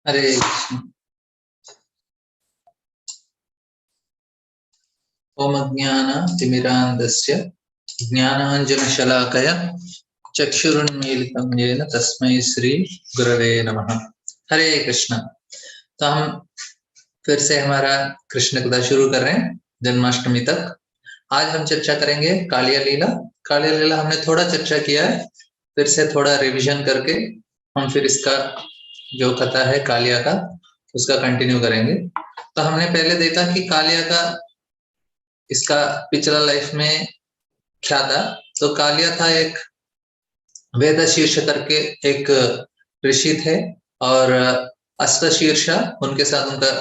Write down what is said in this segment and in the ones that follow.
हरे कृष्ण। ओम अज्ञानतिमिरान्धस्य ज्ञानाञ्जनशलाकया चक्षुरुन्मीलितं येन तस्मै श्री गुरवे नमः। हरे कृष्ण। तो हम फिर से हमारा कृष्ण कथा शुरू कर रहे हैं जन्माष्टमी तक। आज हम चर्चा करेंगे कालिया लीला। कालिया लीला हमने थोड़ा चर्चा किया है, फिर से थोड़ा रिवीजन करके हम फिर इसका जो कथा है कालिया का उसका कंटिन्यू करेंगे। तो हमने पहले देखा कि कालिया का इसका पिछला लाइफ में क्या था। तो कालिया था एक वेदशीर्ष करके एक ऋषि थे और अष्टशीर्ष उनके साथ उनका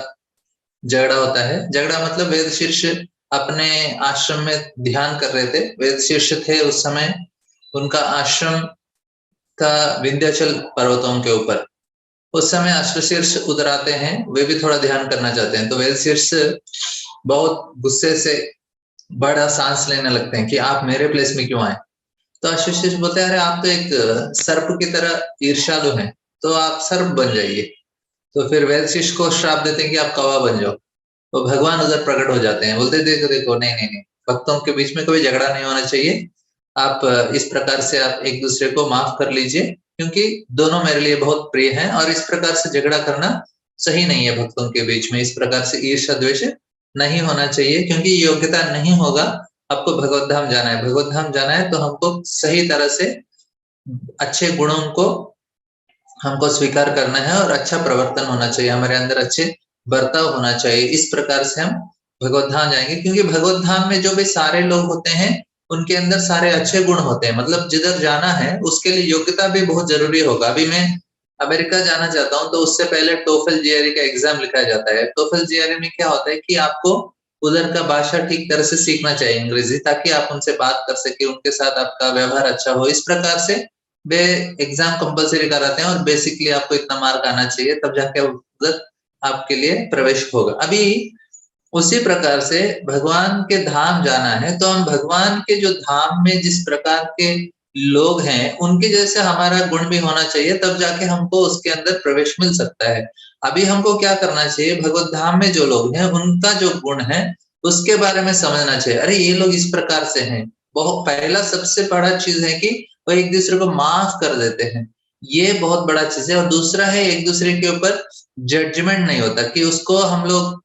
झगड़ा होता है। झगड़ा मतलब वेदशीर्ष अपने आश्रम में ध्यान कर रहे थे। वेदशीर्ष थे उस समय, उनका आश्रम था विंध्याचल पर्वतों के ऊपर। उस समय अष्टशीर्ष उधर आते हैं, वे भी थोड़ा ध्यान करना चाहते हैं। तो वेदशीर्ष बहुत गुस्से से बड़ा सांस लेने लगते हैं कि आप मेरे प्लेस में क्यों आए। तो अष्टशीर्ष बोलते हैं अरे आप तो एक सर्प की तरह ईर्ष्यालु हैं, तो आप सर्प बन जाइए। तो फिर वेदशिष्य को श्राप देते हैं कि आप कौवा बन जाओ। तो भगवान उधर प्रकट हो जाते हैं, बोलते देखो देखो नहीं नहीं नहीं, भक्तों के बीच में कभी झगड़ा नहीं होना चाहिए। आप इस प्रकार से आप एक दूसरे को माफ कर लीजिए, क्योंकि दोनों मेरे लिए बहुत प्रिय हैं और इस प्रकार से झगड़ा करना सही नहीं है। भक्तों के बीच में इस प्रकार से ईर्ष्या द्वेष नहीं होना चाहिए, क्योंकि योग्यता नहीं होगा। आपको भगवत धाम जाना है, भगवत धाम जाना है तो हमको सही तरह से अच्छे गुणों को हमको स्वीकार करना है और अच्छा प्रवर्तन होना चाहिए, हमारे अंदर अच्छे बर्ताव होना चाहिए। इस प्रकार से हम भगवत धाम जाएंगे, क्योंकि भगवत धाम में जो भी सारे लोग होते हैं उनके अंदर सारे अच्छे गुण होते हैं। मतलब जिधर जाना है उसके लिए योग्यता भी बहुत जरूरी होगा। अभी मैं अमेरिका जाना चाहता हूँ तो उससे पहले टोफल जीआरई का एग्जाम लिखा जाता है। टोफल जीआरई में क्या होता है कि आपको उधर का भाषा ठीक तरह से सीखना चाहिए, अंग्रेजी, ताकि आप उनसे बात कर सके, उनके साथ आपका व्यवहार अच्छा हो। इस प्रकार से वे एग्जाम कंपलसरी कराते हैं और बेसिकली आपको इतना मार्क आना चाहिए, तब जाके उधर आपके लिए प्रवेश होगा। अभी उसी प्रकार से भगवान के धाम जाना है तो हम भगवान के जो धाम में जिस प्रकार के लोग हैं उनके जैसे हमारा गुण भी होना चाहिए, तब जाके हमको उसके अंदर प्रवेश मिल सकता है। अभी हमको क्या करना चाहिए, भगवत धाम में जो लोग हैं उनका जो गुण है उसके बारे में समझना चाहिए। अरे ये लोग इस प्रकार से हैं। बहुत पहला सबसे बड़ा चीज है कि वो एक दूसरे को माफ कर देते हैं, ये बहुत बड़ा चीज है। और दूसरा है एक दूसरे के ऊपर जजमेंट नहीं होता, कि उसको हम लोग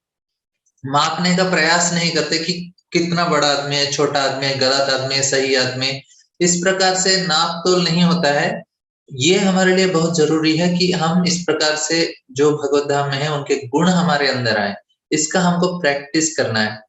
मापने का प्रयास नहीं करते कि कितना बड़ा आदमी है, छोटा आदमी है, गलत आदमी है, सही आदमी है। इस प्रकार से नाप तोल नहीं होता है। ये हमारे लिए बहुत जरूरी है कि हम इस प्रकार से जो भगवत धाम में है उनके गुण हमारे अंदर आए, इसका हमको प्रैक्टिस करना है।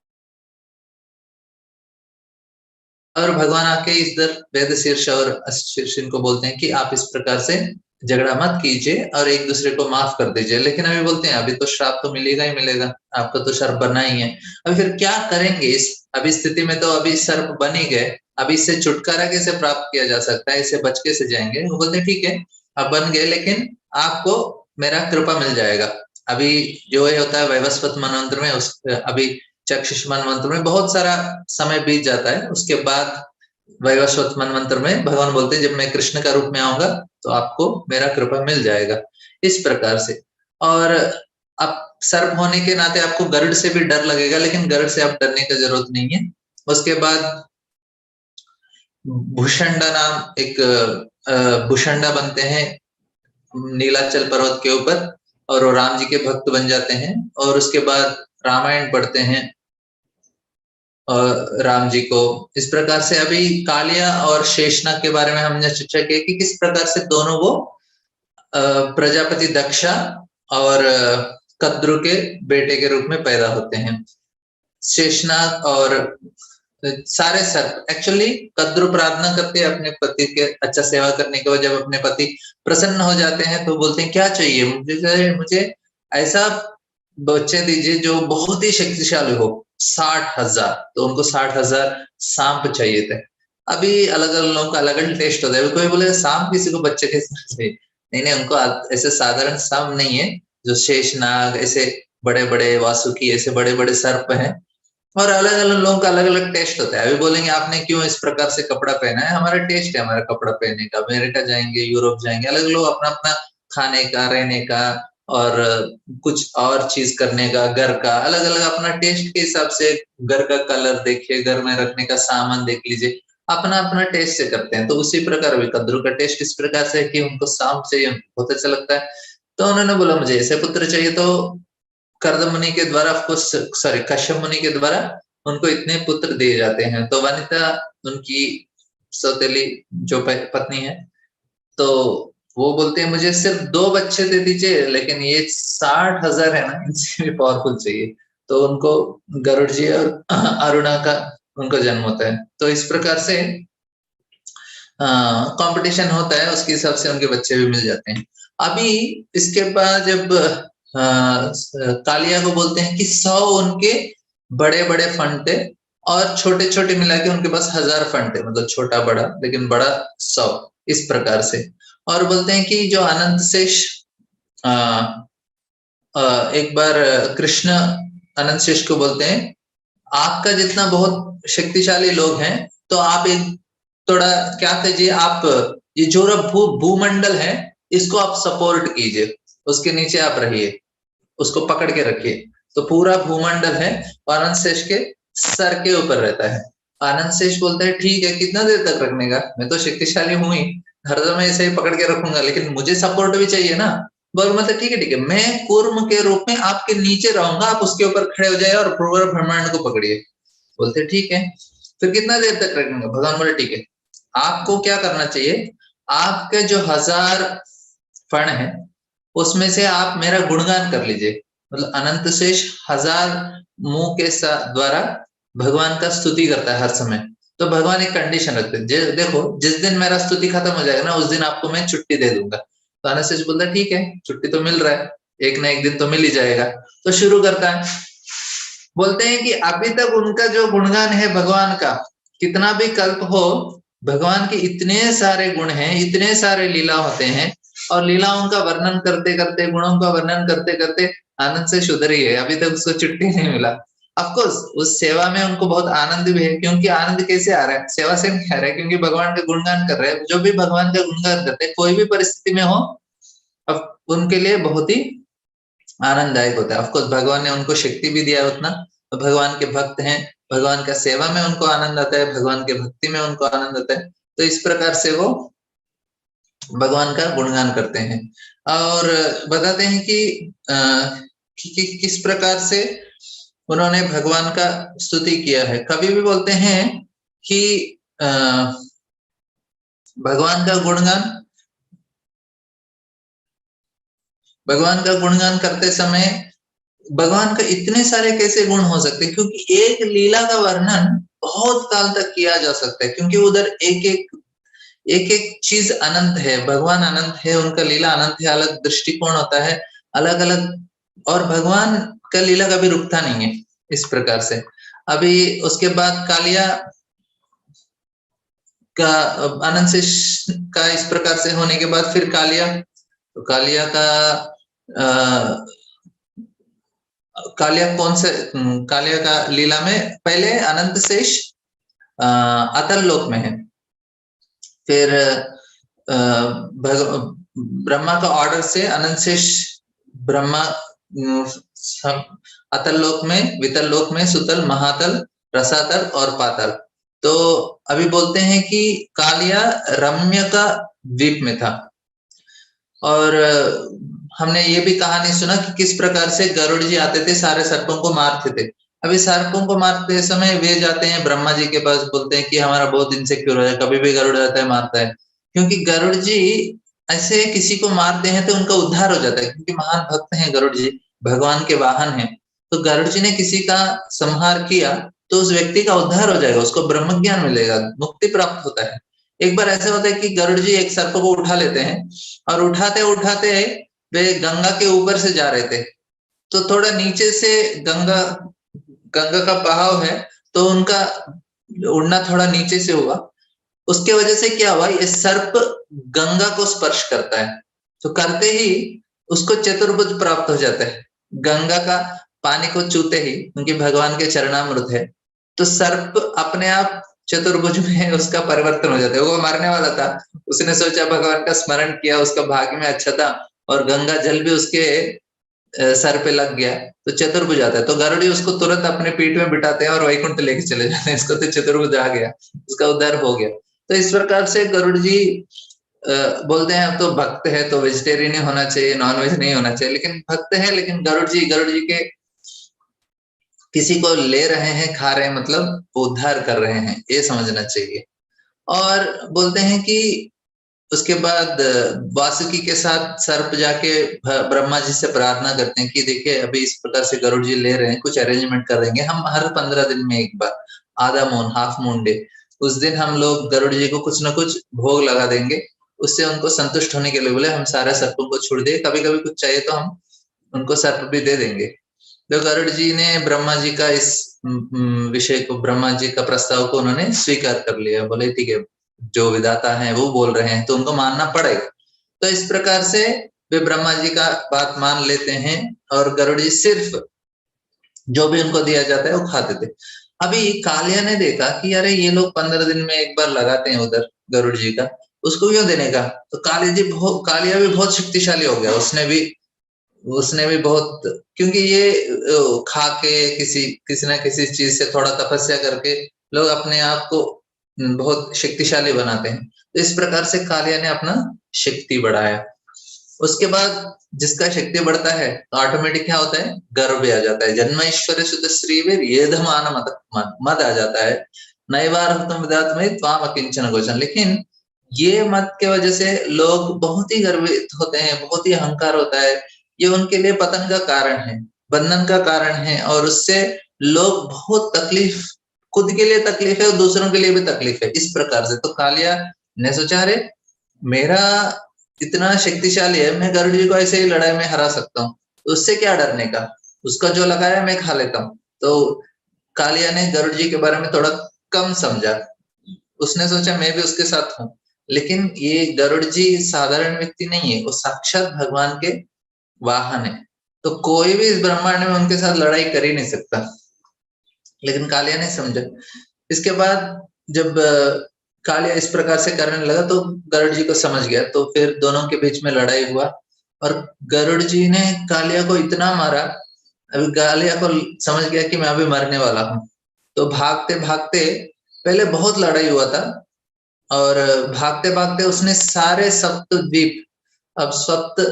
और भगवान आके इधर वेद शीर्ष और शीर्ष इनको बोलते हैं कि आप इस प्रकार से झगड़ा मत कीजिए और एक दूसरे को माफ कर दीजिए। लेकिन अभी बोलते हैं अभी तो श्राप तो मिलेगा ही मिलेगा, आपका तो सर्प बना ही है। अभी फिर क्या करेंगे इस अभी स्थिति में, तो अभी सर्प बन ही गए, अभी इससे छुटकारा कैसे प्राप्त किया जा सकता है, इससे बच कैसे जाएंगे। वो बोलते हैं ठीक है अब बन गए, लेकिन आपको मेरा कृपा मिल जाएगा। अभी जो ये होता है वैवस्वत मनवंतर में, उस अभी चक्षुष मनवंतर में बहुत सारा समय बीत जाता है। उसके बाद वैवस्वत मनवंतर में भगवान बोलते हैं जब मैं कृष्ण का रूप में आऊंगा तो आपको मेरा कृपा मिल जाएगा, इस प्रकार से। और अब सर्प होने के नाते आपको गरुड़ से भी डर लगेगा, लेकिन गरुड़ से आप डरने की जरूरत नहीं है। उसके बाद भूषंडा नाम एक भूषंडा बनते हैं नीलाचल पर्वत के ऊपर, और वो राम जी के भक्त बन जाते हैं। और उसके बाद रामायण पढ़ते हैं राम जी को। इस प्रकार से अभी कालिया और शेषनाग के बारे में हमने चर्चा की कि किस प्रकार से दोनों वो प्रजापति दक्षा और कद्रु के बेटे के रूप में पैदा होते हैं। शेषनाग और सारे सर्प एक्चुअली कद्रु प्रार्थना करते हैं अपने पति के अच्छा सेवा करने के बाद। जब अपने पति प्रसन्न हो जाते हैं तो बोलते हैं क्या चाहिए मुझे, मुझे ऐसा बच्चे दीजिए जो बहुत ही शक्तिशाली हो, 60,000। तो उनको 60,000 सांप चाहिए थे। अभी अलग अलग लोगों का अलग अलग टेस्ट होता है, कोई बोले सांप किसी को बच्चे कैसे चाहिए, नहीं नहीं उनको ऐसे साधारण सांप नहीं है, जो शेषनाग ऐसे बड़े बड़े वासुकी ऐसे बड़े बड़े सर्प हैं। और अलग अलग लोगों का अलग अलग टेस्ट होता है। अभी बोलेंगे आपने क्यों इस प्रकार से कपड़ा पहना है, हमारा टेस्ट है हमारा कपड़ा पहनने का। अमेरिका जाएंगे, यूरोप जाएंगे, अलग लोग अपना अपना खाने का, रहने का, और कुछ और चीज करने का, घर का अलग अलग अपना टेस्ट के हिसाब से घर का कलर देखिए, घर में रखने का सामान देख लीजिए, अपना अपना टेस्ट से करते हैं। तो उसी प्रकार भी कद्रू का टेस्ट इस प्रकार से है कि उनको सांप चाहिए, बहुत अच्छा लगता है। तो उन्होंने बोला मुझे ऐसे पुत्र चाहिए। तो कर्दम मुनि के द्वारा कश्यप मुनि के द्वारा उनको इतने पुत्र दिए जाते हैं। तो वनिता उनकी सौतेली जो पत्नी है, तो वो बोलते हैं मुझे सिर्फ 2 बच्चे दे दीजिए, लेकिन ये 60,000 है ना, इनसे भी पावरफुल चाहिए। तो उनको गरुड़ जी और अरुणा का उनको जन्म होता है। तो इस प्रकार से कंपटीशन होता है, उसके हिसाब से उनके बच्चे भी मिल जाते हैं। अभी इसके बाद जब कालिया को बोलते हैं कि 100 उनके बड़े बड़े फंड थे और छोटे छोटे मिला के उनके पास 1000 फंड थे, मतलब छोटा बड़ा, लेकिन बड़ा 100, इस प्रकार से। और बोलते हैं कि जो अनंत शेष एक बार कृष्ण अनंत शेष को बोलते हैं, आपका जितना बहुत शक्तिशाली लोग हैं, तो आप एक थोड़ा क्या कीजिए, आप ये जो भूमंडल है इसको आप सपोर्ट कीजिए, उसके नीचे आप रहिए, उसको पकड़ के रखिए। तो पूरा भूमंडल है आनंद शेष के सर के ऊपर रहता है। आनंद शेष बोलता है ठीक है, कितना देर तक रखने का, मैं तो शक्तिशाली हूं ही, हर समय ऐसे ही पकड़ के रखूंगा, लेकिन मुझे सपोर्ट भी चाहिए ना। बोल मतलब ठीक है, मैं कूर्म के रूप में आपके नीचे रहूंगा, आप उसके ऊपर खड़े हो जाए और पूरा ब्रह्मांड को पकड़िए। बोलते ठीक है, फिर कितना देर तक रखेंगे। भगवान बोले ठीक है, आपको क्या करना चाहिए, आपके जो 1000 फण है उसमें से आप मेरा गुणगान कर लीजिए। मतलब अनंत शेष 1000 मुंह के द्वारा भगवान का स्तुति करता है हर समय। तो भगवान एक कंडीशन रखते हैं, देखो जिस दिन मेरा स्तुति खत्म हो जाएगा ना, उस दिन आपको मैं छुट्टी दे दूंगा। तो अनंत शेष बोलता है ठीक है, छुट्टी तो मिल रहा है, एक ना एक दिन तो मिल ही जाएगा। तो शुरू करता है, बोलते हैं कि अभी तक उनका जो गुणगान है भगवान का, कितना भी कल्प हो, भगवान के इतने सारे गुण हैं, इतने सारे लीला होते हैं, और लीलाओं का वर्णन करते करते, गुणों का वर्णन करते करते आनंद से शुद्ध ही है, अभी तक उसको छुट्टी नहीं मिला। ऑफकोर्स उस सेवा में उनको बहुत आनंद भी है, क्योंकि आनंद कैसे आ रहा है, सेवा से नहीं आ रहा है, क्योंकि भगवान का गुणगान कर रहे हैं। जो भी भगवान का गुणगान करते हैं, कोई भी परिस्थिति में हो, अब उनके लिए बहुत ही आनंददायक होता है। ऑफकोर्स भगवान ने उनको शक्ति भी दिया उतना, तो भगवान के भक्त हैं, भगवान का सेवा में उनको आनंद आता है, भगवान के भक्ति में उनको आनंद आता है। तो इस प्रकार से वो भगवान का गुणगान करते हैं और बताते हैं कि किस प्रकार से उन्होंने भगवान का स्तुति किया है। कभी भी बोलते हैं कि भगवान का गुणगान करते समय भगवान का इतने सारे कैसे गुण हो सकते हैं, क्योंकि एक लीला का वर्णन बहुत काल तक किया जा सकता है, क्योंकि उधर एक एक चीज अनंत है, भगवान अनंत है, उनका लीला अनंत है, अलग दृष्टिकोण होता है, अलग अलग, और भगवान का लीला कभी रुकता नहीं है, इस प्रकार से। अभी उसके बाद कालिया का अनंत शेष का इस प्रकार से होने के बाद फिर कालिया, तो कालिया का लीला में पहले अनंत शेष अतल लोक में है, फिर ब्रह्मा का ऑर्डर से अनंत शेष ब्रह्मा अतल लोक में, वितल लोक में, सुतल, महातल, रसातल और पातल। तो अभी बोलते हैं कि कालिया रम्य का द्वीप में था, और हमने ये भी कहानी सुना कि किस प्रकार से गरुड़ जी आते थे, सारे सर्पों को मारते थे। अभी सर्पों को मारते समय वे जाते हैं ब्रह्मा जी के पास, बोलते हैं कि हमारा बहुत इनसिक्योर हो जाए, कभी भी गरुड़ आता है मारता है, क्योंकि गरुड़ जी ऐसे किसी को मारते हैं तो उनका उद्धार हो जाता है, क्योंकि महान भक्त हैं गरुड़ जी, भगवान के वाहन हैं। तो गरुड़ जी ने किसी का संहार किया तो उस व्यक्ति का उद्धार हो जाएगा, उसको ब्रह्म ज्ञान मिलेगा, मुक्ति प्राप्त होता है। एक बार ऐसा होता है कि गरुड़ जी एक सर्प को उठा लेते हैं, और उठाते उठाते वे गंगा के ऊपर से जा रहे थे, तो थोड़ा नीचे से गंगा का बहाव है, तो उनका उड़ना थोड़ा नीचे से हुआ, उसके वजह से क्या हुआ, ये सर्प गंगा को स्पर्श करता है, तो करते ही उसको चतुर्भुज प्राप्त हो जाता है, गंगा का पानी को छूते ही, क्योंकि भगवान के चरणामृत है, तो सर्प अपने आप चतुर्भुज में उसका परिवर्तन हो जाता है। वो मरने वाला था, उसने सोचा भगवान का स्मरण किया, उसका भाग्य में अच्छा था, और गंगा जल भी उसके सर पे लग गया तो चतुर्भुज आता है। तो गरुड़ी उसको तुरंत अपने पीठ में बिठाते हैं और वैकुंठ लेके चले जाते हैं। इसको तो चतुर्भुज आ गया, उसका उद्धार हो गया। तो इस प्रकार से गरुड़ जी बोलते हैं अब तो भक्त है तो वेजिटेरियन ही होना चाहिए, नॉन वेज नहीं होना चाहिए, लेकिन भक्त है। लेकिन गरुड़ जी के किसी को ले रहे हैं, खा रहे हैं, मतलब उद्धार कर रहे हैं, ये समझना चाहिए। और बोलते हैं कि उसके बाद वासुकी के साथ सर्प जाके ब्रह्मा जी से प्रार्थना करते हैं कि देखिए अभी इस प्रकार से गरुड़ जी ले रहे हैं, कुछ अरेंजमेंट कर देंगे हम, हर 15 दिन में एक बार, आधा मून, हाफ मून डे, उस दिन हम लोग गरुड़ जी को कुछ ना कुछ भोग लगा देंगे, उससे उनको संतुष्ट होने के लिए बोले हम सारे सर्पों को छोड़ दे, कभी कभी कुछ चाहिए तो हम उनको सर्प भी दे देंगे। तो गरुड़ जी ने ब्रह्मा जी का इस विषय को, ब्रह्मा जी का प्रस्ताव को उन्होंने स्वीकार कर लिया, बोले ठीक है जो विधाता है वो बोल रहे हैं तो उनको मानना पड़ेगा। तो इस प्रकार से वे ब्रह्मा जी का बात मान लेते हैं और गरुड़ जी सिर्फ जो भी उनको दिया जाता है वो खाते थे। अभी कालिया ने देखा कि अरे ये लोग 15 दिन में एक बार लगाते हैं उधर गरुड़ जी का, उसको क्यों देने का। तो कालिया भी बहुत शक्तिशाली हो गया, उसने भी बहुत, क्योंकि ये खा के किसी ना किसी चीज से थोड़ा तपस्या करके लोग अपने आप को बहुत शक्तिशाली बनाते हैं। तो इस प्रकार से कालिया ने अपना शक्ति बढ़ाया। उसके बाद जिसका शक्ति बढ़ता है तो ऑटोमेटिक क्या होता है, गर्व भी आ जाता है। जन्म ऐश्वर्य सुध श्रीवीर ये धमान मद आ जाता है। नैवार तुम विदात में त्वाम अकिंचन गोचन। लेकिन ये मत के वजह से लोग बहुत ही गर्वित होते हैं, बहुत ही अहंकार होता है, ये उनके लिए पतन का कारण है, बंधन का कारण है, और उससे लोग बहुत तकलीफ, खुद के लिए तकलीफ है और दूसरों के लिए भी तकलीफ है, इस प्रकार से। तो कालिया ने सोचा अरे मेरा इतना शक्तिशाली है, मैं गरुड़ जी को ऐसे ही लड़ाई में हरा सकता हूँ, तो उससे क्या डरने का, उसका जो लगाया मैं खा लेता हूँ। तो कालिया ने गरुड़ जी के बारे में थोड़ा कम समझा, उसने सोचा मैं भी उसके साथ हूँ। लेकिन ये गरुड़ जी साधारण व्यक्ति नहीं है, वो साक्षात भगवान के वाहन है, तो कोई भी इस ब्रह्मांड में उनके साथ लड़ाई कर ही नहीं सकता। लेकिन कालिया ने समझा। इसके बाद जब कालिया इस प्रकार से करने लगा तो गरुड़ जी को समझ गया, तो फिर दोनों के बीच में लड़ाई हुआ और गरुड़ जी ने कालिया को इतना मारा, अभी कालिया को समझ गया कि मैं अभी मरने वाला हूँ। तो भागते भागते, पहले बहुत लड़ाई हुआ था, और भागते भागते उसने सारे सप्त द्वीप, अब सप्त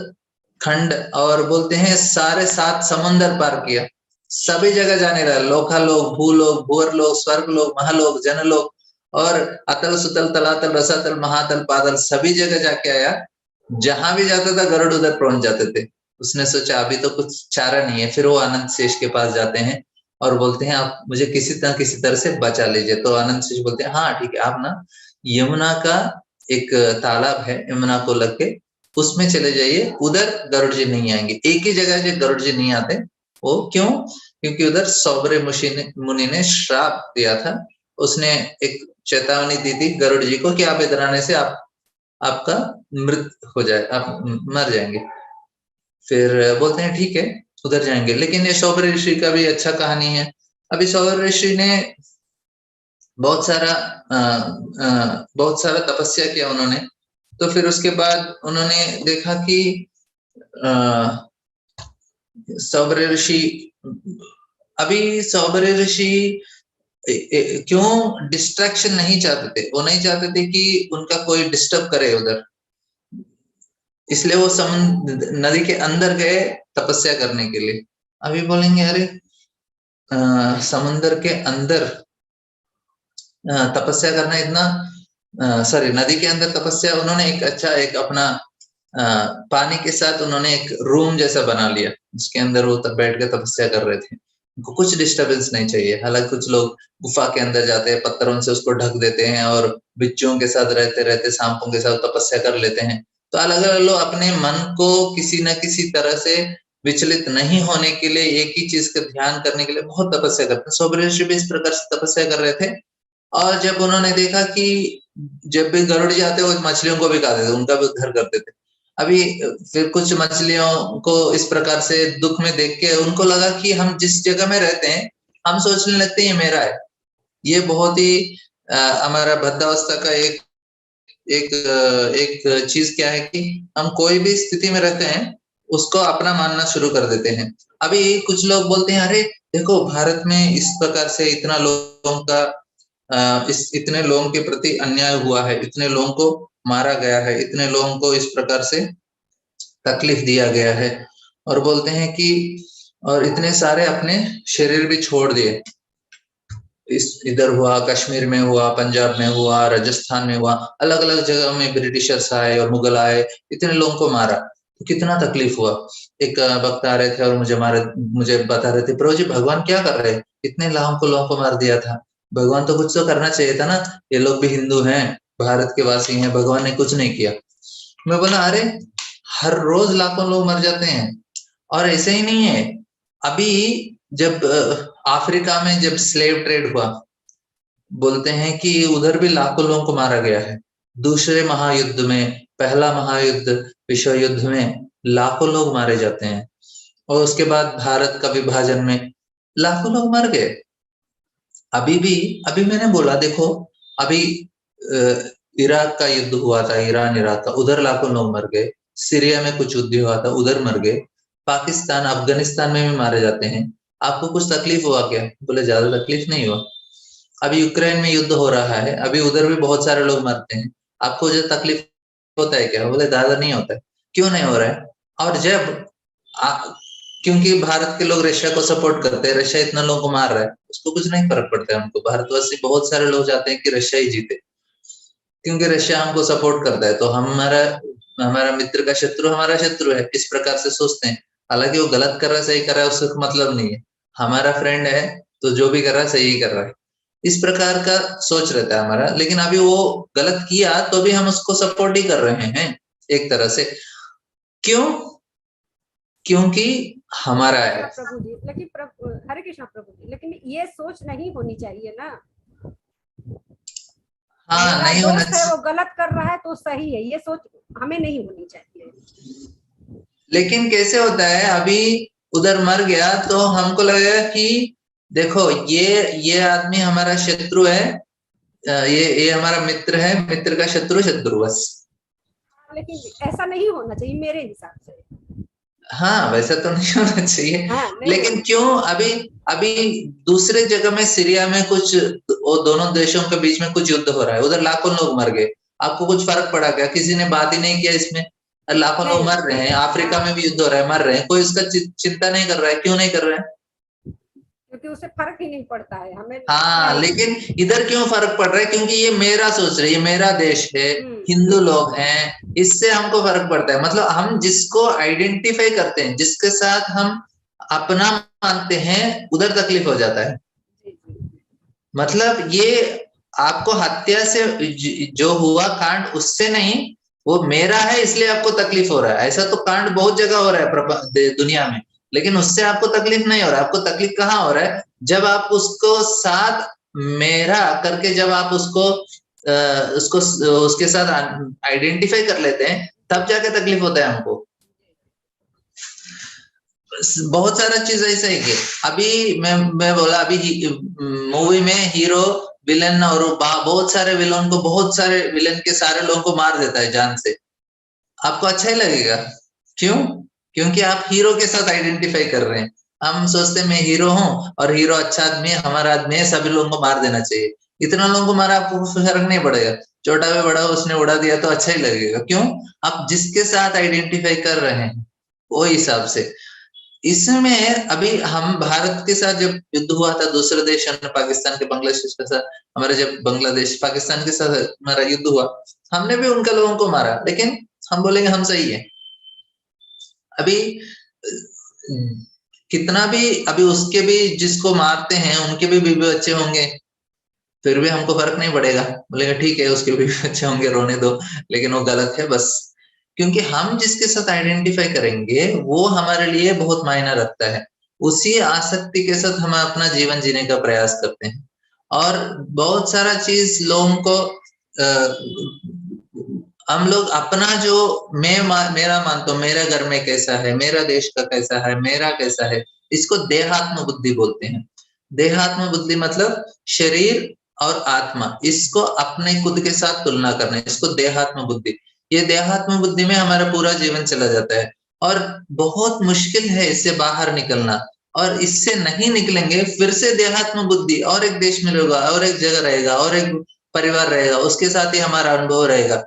खंड और बोलते हैं सारे 7 समुंदर पार किया, सभी जगह जाने रहा, लोकालोक, भूलोक, भूअरलोक, स्वर्गलोक, महालोक, जनलोक, और अतल सुतल तलातल रसातल महातल पादल, सभी जगह जाके आया। जहां भी जाता था गरुड़ उधर पहुंच जाते थे। उसने सोचा अभी तो कुछ चारा नहीं है, फिर वो आनंद शेष के पास जाते हैं और बोलते हैं आप मुझे किसी तरह से बचा लीजिए। तो आनंद शेष बोलते हैं हाँ ठीक है, आप ना यमुना का एक तालाब है, यमुना को लग के उसमें चले जाइए, उधर गरुड़ जी नहीं आएंगे। एक ही जगह जो गरुड़ जी नहीं आते, वो क्यों, क्योंकि उधर सौबरे मुनि ने श्राप दिया था, उसने एक चेतावनी दी थी गरुड़ जी को कि आप इधर आने से आपका मृत हो जाए, आप मर जाएंगे। फिर बोलते हैं ठीक है उधर जाएंगे। लेकिन ये सौबरे ऋषि का भी अच्छा कहानी है। अभी सौबरे ऋषि ने बहुत सारा तपस्या किया उन्होंने। तो फिर उसके बाद उन्होंने देखा कि सौबरे ऋषि, अभी सौबरे ऋषि क्यों डिस्ट्रैक्शन नहीं चाहते थे, वो नहीं चाहते थे कि उनका कोई डिस्टर्ब करे उधर, इसलिए वो नदी के अंदर गए तपस्या करने के लिए। अभी बोलेंगे अरे समुन्द्र के अंदर तपस्या करना इतना, सॉरी नदी के अंदर तपस्या, उन्होंने एक अपना पानी के साथ उन्होंने एक रूम जैसा बना लिया, जिसके अंदर वो बैठ के तपस्या कर रहे थे। उनको कुछ डिस्टरबेंस नहीं चाहिए। हालांकि कुछ लोग गुफा के अंदर जाते हैं, पत्थरों से उसको ढक देते हैं और बिच्छुओं के साथ रहते रहते सांपों के साथ तपस्या कर लेते हैं। तो अलग अलग लोग अपने मन को किसी न किसी तरह से विचलित नहीं होने के लिए, एक ही चीज का ध्यान करने के लिए बहुत तपस्या करते हैं। सौबरे ऋषि भी इस प्रकार से तपस्या कर रहे थे। और जब उन्होंने देखा कि जब भी गरुड़ जाते वो मछलियों को भी खाते थे, उनका भी उद्धार करते थे। अभी फिर कुछ मछलियों को इस प्रकार से दुख में देख के उनको लगा कि हम जिस जगह में रहते हैं, हम सोचने लगते हैं ये मेरा है। ये बहुत ही हमारा बद्धावस्था का एक एक चीज क्या है कि हम कोई भी स्थिति में रहते हैं उसको अपना मानना शुरू कर देते हैं। अभी कुछ लोग बोलते हैं अरे देखो भारत में इस प्रकार से इतना लोगों का इस इतने लोगों के प्रति अन्याय हुआ है, इतने लोगों को मारा गया है, इतने लोगों को इस प्रकार से तकलीफ दिया गया है, और बोलते हैं कि और इतने सारे अपने शरीर भी छोड़ दिए। इस इधर हुआ, कश्मीर में हुआ, पंजाब में हुआ, राजस्थान में हुआ, अलग अलग जगह में ब्रिटिशर्स आए और मुगल आए, इतने लोगों को मारा, तो कितना तकलीफ हुआ। एक वक्त आ रहे थे और मुझे बता रहे थे, प्रभु जी भगवान क्या कर रहे हैं, इतने लोगों को मार दिया था, भगवान तो कुछ तो करना चाहिए था ना, ये लोग भी हिंदू हैं, भारत के वासी हैं, भगवान ने कुछ नहीं किया। मैं बोला अरे हर रोज लाखों लोग मर जाते हैं। और ऐसे ही नहीं है, अभी जब अफ्रीका में जब स्लेव ट्रेड हुआ, बोलते हैं कि उधर भी लाखों लोगों को मारा गया है। दूसरे महायुद्ध में, पहला महायुद्ध, विश्व युद्ध में लाखों लोग मारे जाते हैं, और उसके बाद भारत का विभाजन में लाखों लोग मर गए। अभी मैंने बोला देखो, अभी इराक का युद्ध हुआ था, ईरान इराक का, उधर लाखों लोग मर गए। सीरिया में कुछ युद्ध हुआ था, उधर मर गए। पाकिस्तान, अफगानिस्तान में भी मारे जाते हैं। आपको कुछ तकलीफ हुआ क्या? बोले ज्यादा तकलीफ नहीं हुआ। अभी यूक्रेन में युद्ध हो रहा है, अभी उधर भी बहुत सारे लोग मरते हैं, आपको जो तकलीफ होता है क्या? बोले ज्यादा नहीं होता है। क्यों नहीं हो रहा है? और जब आ, क्योंकि भारत के लोग रशिया को सपोर्ट करते हैं, रशिया इतना लोगों को मार रहा है, उसको कुछ नहीं फर्क पड़ता है। उनको भारतवासी बहुत सारे लोग चाहते हैं कि रशिया ही जीते, क्योंकि रशिया हमको सपोर्ट करता है, तो हमारा हमारा मित्र का शत्रु हमारा शत्रु है, इस प्रकार से सोचते हैं। हालांकि वो गलत कर रहा है, सही कर रहा है, उससे मतलब नहीं है। हमारा फ्रेंड है तो जो भी कर रहा है सही ही कर रहा है, इस प्रकार का सोच रहता है हमारा। लेकिन अभी वो गलत किया तो भी हम उसको सपोर्ट ही कर रहे हैं एक तरह से। क्यों? क्योंकि हमारा है। प्रभु जी, लेकिन हरे कृष्णा प्रभु जी, लेकिन ये सोच नहीं होनी चाहिए ना। हाँ, नहीं होना दोस्त है, वो गलत कर रहा है तो सही है, ये सोच हमें नहीं होनी चाहिए। लेकिन कैसे होता है, अभी उधर मर गया तो हमको लगेगा कि देखो ये आदमी हमारा शत्रु है, ये हमारा मित्र है, मित्र का शत्रु शत्रु, बस। लेकिन ऐसा नहीं होना चाहिए मेरे हिसाब से। हाँ, वैसा तो नहीं होना चाहिए। हाँ, लेकिन क्यों? अभी अभी दूसरे जगह में, सीरिया में कुछ, वो दोनों देशों के बीच में कुछ युद्ध हो रहा है, उधर लाखों लोग मर गए, आपको कुछ फर्क पड़ा क्या? किसी ने बात ही नहीं किया इसमें। लाखों लोग मर रहे हैं, अफ्रीका में भी युद्ध हो रहा है, मर रहे हैं, कोई इसका चिंता नहीं कर रहा है। क्यों नहीं कर रहा है? क्योंकि उससे फर्क ही नहीं पड़ता है हमें। हाँ, लेकिन इधर क्यों फर्क पड़ रहा है? क्योंकि ये मेरा सोच रही है, मेरा देश है, हिंदू लोग हैं, इससे हमको फर्क पड़ता है। मतलब हम जिसको आइडेंटिफाई करते हैं, जिसके साथ हम अपना मानते हैं, उधर तकलीफ हो जाता है। मतलब ये आपको हत्या से जो हुआ कांड, उससे नहीं, वो मेरा है इसलिए आपको तकलीफ हो रहा है। ऐसा तो कांड बहुत जगह हो रहा है दुनिया में, लेकिन उससे आपको तकलीफ नहीं हो रहा है। आपको तकलीफ कहाँ हो रहा है? जब आप उसको साथ मेरा करके, जब आप उसको उसके साथ आइडेंटिफाई कर लेते हैं, तब जाके तकलीफ होता है हमको। बहुत सारा चीज ऐसा ही है। अभी मैं बोला, अभी मूवी में हीरो विलन, और बहुत सारे विलन को, बहुत सारे विलन के सारे लोगों को मार देता है जान से, आपको अच्छा ही लगेगा। क्यों? क्योंकि आप हीरो के साथ आइडेंटिफाई कर रहे हैं। हम सोचते हैं मैं हीरो हूं और हीरो अच्छा आदमी है, हमारा आदमी है, सभी लोगों को मार देना चाहिए। इतना लोगों को मारा, आपको फर्क नहीं पड़ेगा, छोटा भी बड़ा उसने उड़ा दिया तो अच्छा ही लगेगा। क्यों? आप जिसके साथ आइडेंटिफाई कर रहे हैं वो हिसाब से। इसमें अभी हम भारत के साथ जब युद्ध हुआ था, दूसरे देश पाकिस्तान के, बांग्लादेश के साथ हमारे, जब बांग्लादेश पाकिस्तान के साथ हमारा युद्ध हुआ, हमने भी उनके लोगों को मारा, लेकिन हम बोलेंगे हम सही है। अभी कितना भी, अभी उसके भी जिसको मारते हैं उनके भी बीवी बच्चे होंगे, फिर भी हमको फर्क नहीं पड़ेगा, बोलेगा ठीक है उसके बीवी बच्चे होंगे, रोने दो, लेकिन वो गलत है बस। क्योंकि हम जिसके साथ आइडेंटिफाई करेंगे वो हमारे लिए बहुत मायना रखता है, उसी आसक्ति के साथ हम अपना जीवन जीने का प्रयास करते हैं। और बहुत सारा चीज लोगों को हम लोग अपना जो मेरा मानता हूं, मेरा घर में कैसा है, मेरा देश का कैसा है, मेरा कैसा है, इसको देहात्म बुद्धि बोलते हैं। देहात्म बुद्धि मतलब शरीर और आत्मा, इसको अपने खुद के साथ तुलना करना, इसको देहात्म बुद्धि। ये देहात्म बुद्धि में हमारा पूरा जीवन चला जाता है और बहुत मुश्किल है इससे बाहर निकलना। और इससे नहीं निकलेंगे, फिर से देहात्म बुद्धि, और एक देश में रहेगा, और एक जगह रहेगा, और एक परिवार रहेगा, उसके साथ ही हमारा अनुभव रहेगा।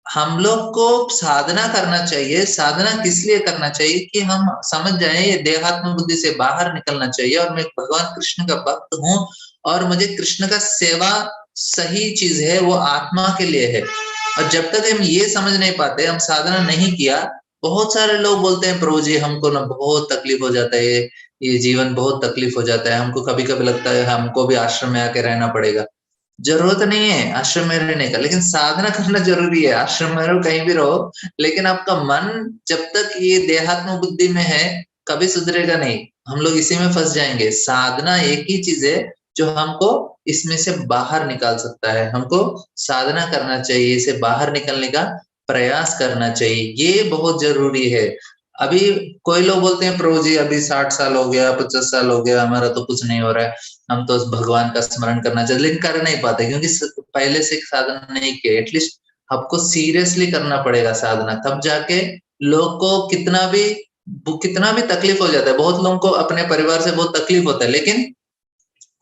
हम लोग को साधना करना चाहिए। साधना किस लिए करना चाहिए कि हम समझ जाएं ये देहात्म बुद्धि से बाहर निकलना चाहिए और मैं भगवान कृष्ण का भक्त हूँ और मुझे कृष्ण का सेवा सही चीज है, वो आत्मा के लिए है। और जब तक हम ये समझ नहीं पाते, हम साधना नहीं किया, बहुत सारे लोग बोलते हैं प्रभु जी हमको ना बहुत तकलीफ हो जाता है, ये जीवन बहुत तकलीफ हो जाता है, हमको कभी कभी लगता है हमको भी आश्रम में आके रहना पड़ेगा। जरूरत नहीं है आश्रम में रहने का, लेकिन साधना करना जरूरी है। आश्रम में रहो, कहीं भी रहो, लेकिन आपका मन जब तक ये देहात्म बुद्धि में है कभी सुधरेगा नहीं। हम लोग इसी में फंस जाएंगे। साधना एक ही चीज है जो हमको इसमें से बाहर निकाल सकता है। हमको साधना करना चाहिए, इसे बाहर निकलने का प्रयास करना चाहिए, ये बहुत जरूरी है। अभी कोई लोग बोलते हैं प्रभु जी अभी 60 साल हो गया, 50 साल हो गया, हमारा तो कुछ नहीं हो रहा है, हम तो भगवान का स्मरण करना चाहिए, लेकिन कर नहीं पाते क्योंकि पहले से साधना नहीं किया। एटलीस्ट आपको सीरियसली करना पड़ेगा साधना, तब जाके लोग को कितना भी तकलीफ हो जाता है। बहुत लोगों को अपने परिवार से बहुत तकलीफ होता है, लेकिन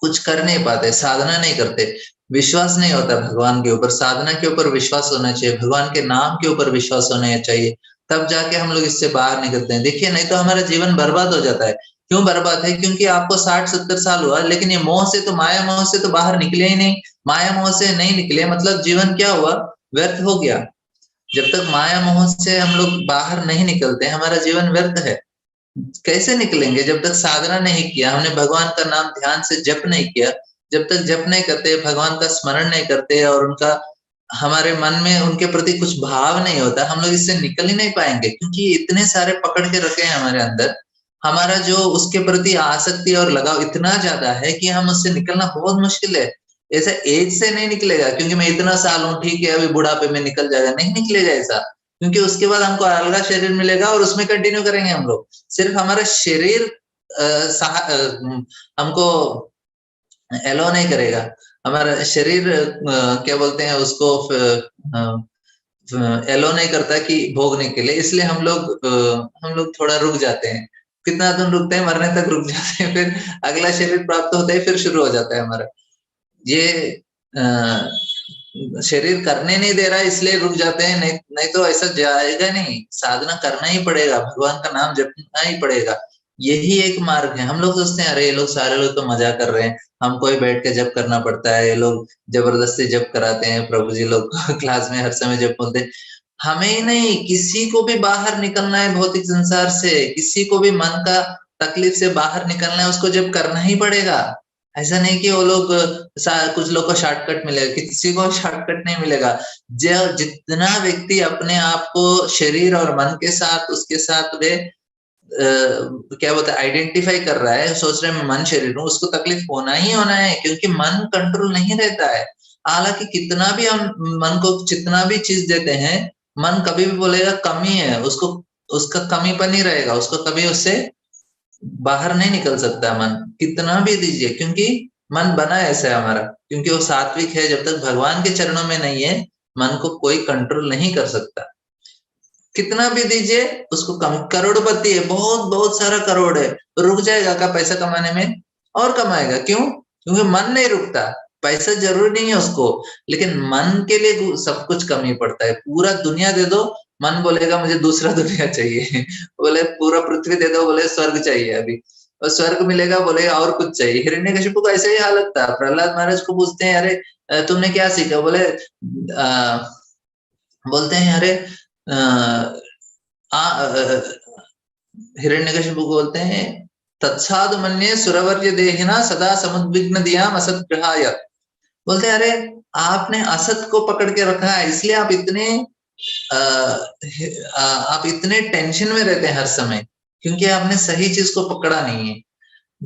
कुछ कर नहीं पाते, साधना नहीं करते, विश्वास नहीं होता भगवान के ऊपर। साधना के ऊपर विश्वास होना चाहिए, भगवान के नाम के ऊपर विश्वास होना चाहिए, तब जाके हम लोग इससे बाहर निकलते हैं। देखिए नहीं तो हमारा जीवन बर्बाद हो जाता है। क्यों बर्बाद है? क्योंकि आपको 60-70 साल हुआ, लेकिन ये मोह से तो, माया मोह से तो बाहर निकले ही नहीं। माया मोह से नहीं निकले मतलब जीवन क्या हुआ? व्यर्थ हो गया। जब तक माया मोह से हम लोग बाहर नहीं निकलते, हमारा जीवन व्यर्थ है। कैसे निकलेंगे? जब तक साधना नहीं किया, हमने भगवान का नाम ध्यान से जप नहीं किया, जब तक जप नहीं करते, भगवान का स्मरण नहीं करते और उनका हमारे मन में उनके प्रति कुछ भाव नहीं होता, हम लोग इससे निकल ही नहीं पाएंगे। क्योंकि इतने सारे पकड़ के रखे हैं हमारे अंदर, हमारा जो उसके प्रति आसक्ति और लगाव इतना ज्यादा है कि हम उससे निकलना बहुत मुश्किल है। ऐसा एज से नहीं निकलेगा क्योंकि मैं इतना साल हूँ, ठीक है अभी बुढ़ापे में निकल जाएगा, नहीं निकलेगा ऐसा। क्योंकि उसके बाद हमको अलग शरीर मिलेगा और उसमें कंटिन्यू करेंगे हम लोग। सिर्फ हमारा शरीर हमको एलो नहीं करेगा। हमारा शरीर क्या बोलते हैं उसको, एलो नहीं करता कि भोगने के लिए, इसलिए हम लोग थोड़ा रुक जाते हैं। कितना दिन रुकते हैं? मरने तक रुक जाते हैं, फिर अगला शरीर प्राप्त होता है, फिर शुरू हो जाता है हमारा। ये शरीर करने नहीं दे रहा है इसलिए रुक जाते हैं, नहीं तो ऐसा जाएगा नहीं। साधना करना ही पड़ेगा, भगवान का नाम जपना ही पड़ेगा, यही एक मार्ग है। हम लोग सोचते हैं अरे ये लोग सारे लोग तो मजा कर रहे हैं, हमको ही बैठ के जप करना पड़ता है, ये लोग जबरदस्ती जप कराते हैं, प्रभु जी लोग क्लास में हर समय जप बोलते हैं। हमें ही नहीं, किसी को भी बाहर निकलना है भौतिक संसार से, किसी को भी मन का तकलीफ से बाहर निकलना है, उसको जब करना ही पड़ेगा। ऐसा नहीं कि वो लोग कुछ लोग को शॉर्टकट मिलेगा, किसी को शॉर्टकट नहीं मिलेगा। जो जितना व्यक्ति अपने आप को शरीर और मन के साथ, उसके साथ वे क्या बोलते हैं आइडेंटिफाई कर रहा है, सोच रहे मैं मन शरीर हूँ, उसको तकलीफ होना ही होना है, क्योंकि मन कंट्रोल नहीं रहता है। हालांकि कितना भी हम मन को जितना भी चीज देते हैं, मन कभी भी बोलेगा कमी है, उसको उसका कमीपन ही रहेगा, उसको कभी उससे बाहर नहीं निकल सकता मन, कितना भी दीजिए। क्योंकि मन बना ऐसा है हमारा, क्योंकि वो सात्विक है। जब तक भगवान के चरणों में नहीं है, मन को कोई कंट्रोल नहीं कर सकता। कितना भी दीजिए उसको कम। करोड़पति है, बहुत बहुत सारा करोड़ है, रुक जाएगा का पैसा कमाने में? और कमाएगा। क्यों? क्योंकि मन नहीं रुकता। पैसा जरूरी नहीं है उसको, लेकिन मन के लिए सब कुछ कमी पड़ता है। पूरा दुनिया दे दो, मन बोलेगा मुझे दूसरा दुनिया चाहिए। बोले पूरा पृथ्वी दे दो, बोले स्वर्ग चाहिए अभी, और स्वर्ग मिलेगा बोलेगा और कुछ चाहिए। हिरण्यकशिपु को ऐसे ही हालत था। प्रहलाद महाराज को पूछते हैं अरे तुमने क्या सीखा? बोलते हैं अरे हिरण्यकशिपु बोलते हैं तत्साधु मन्ये सुरवर्य देहिना सदा समुद्विग्न दियाम असत गृहाय। बोलते हैं अरे आपने असत को पकड़ के रखा है, इसलिए आप इतने टेंशन में रहते हैं हर समय, क्योंकि आपने सही चीज को पकड़ा नहीं है।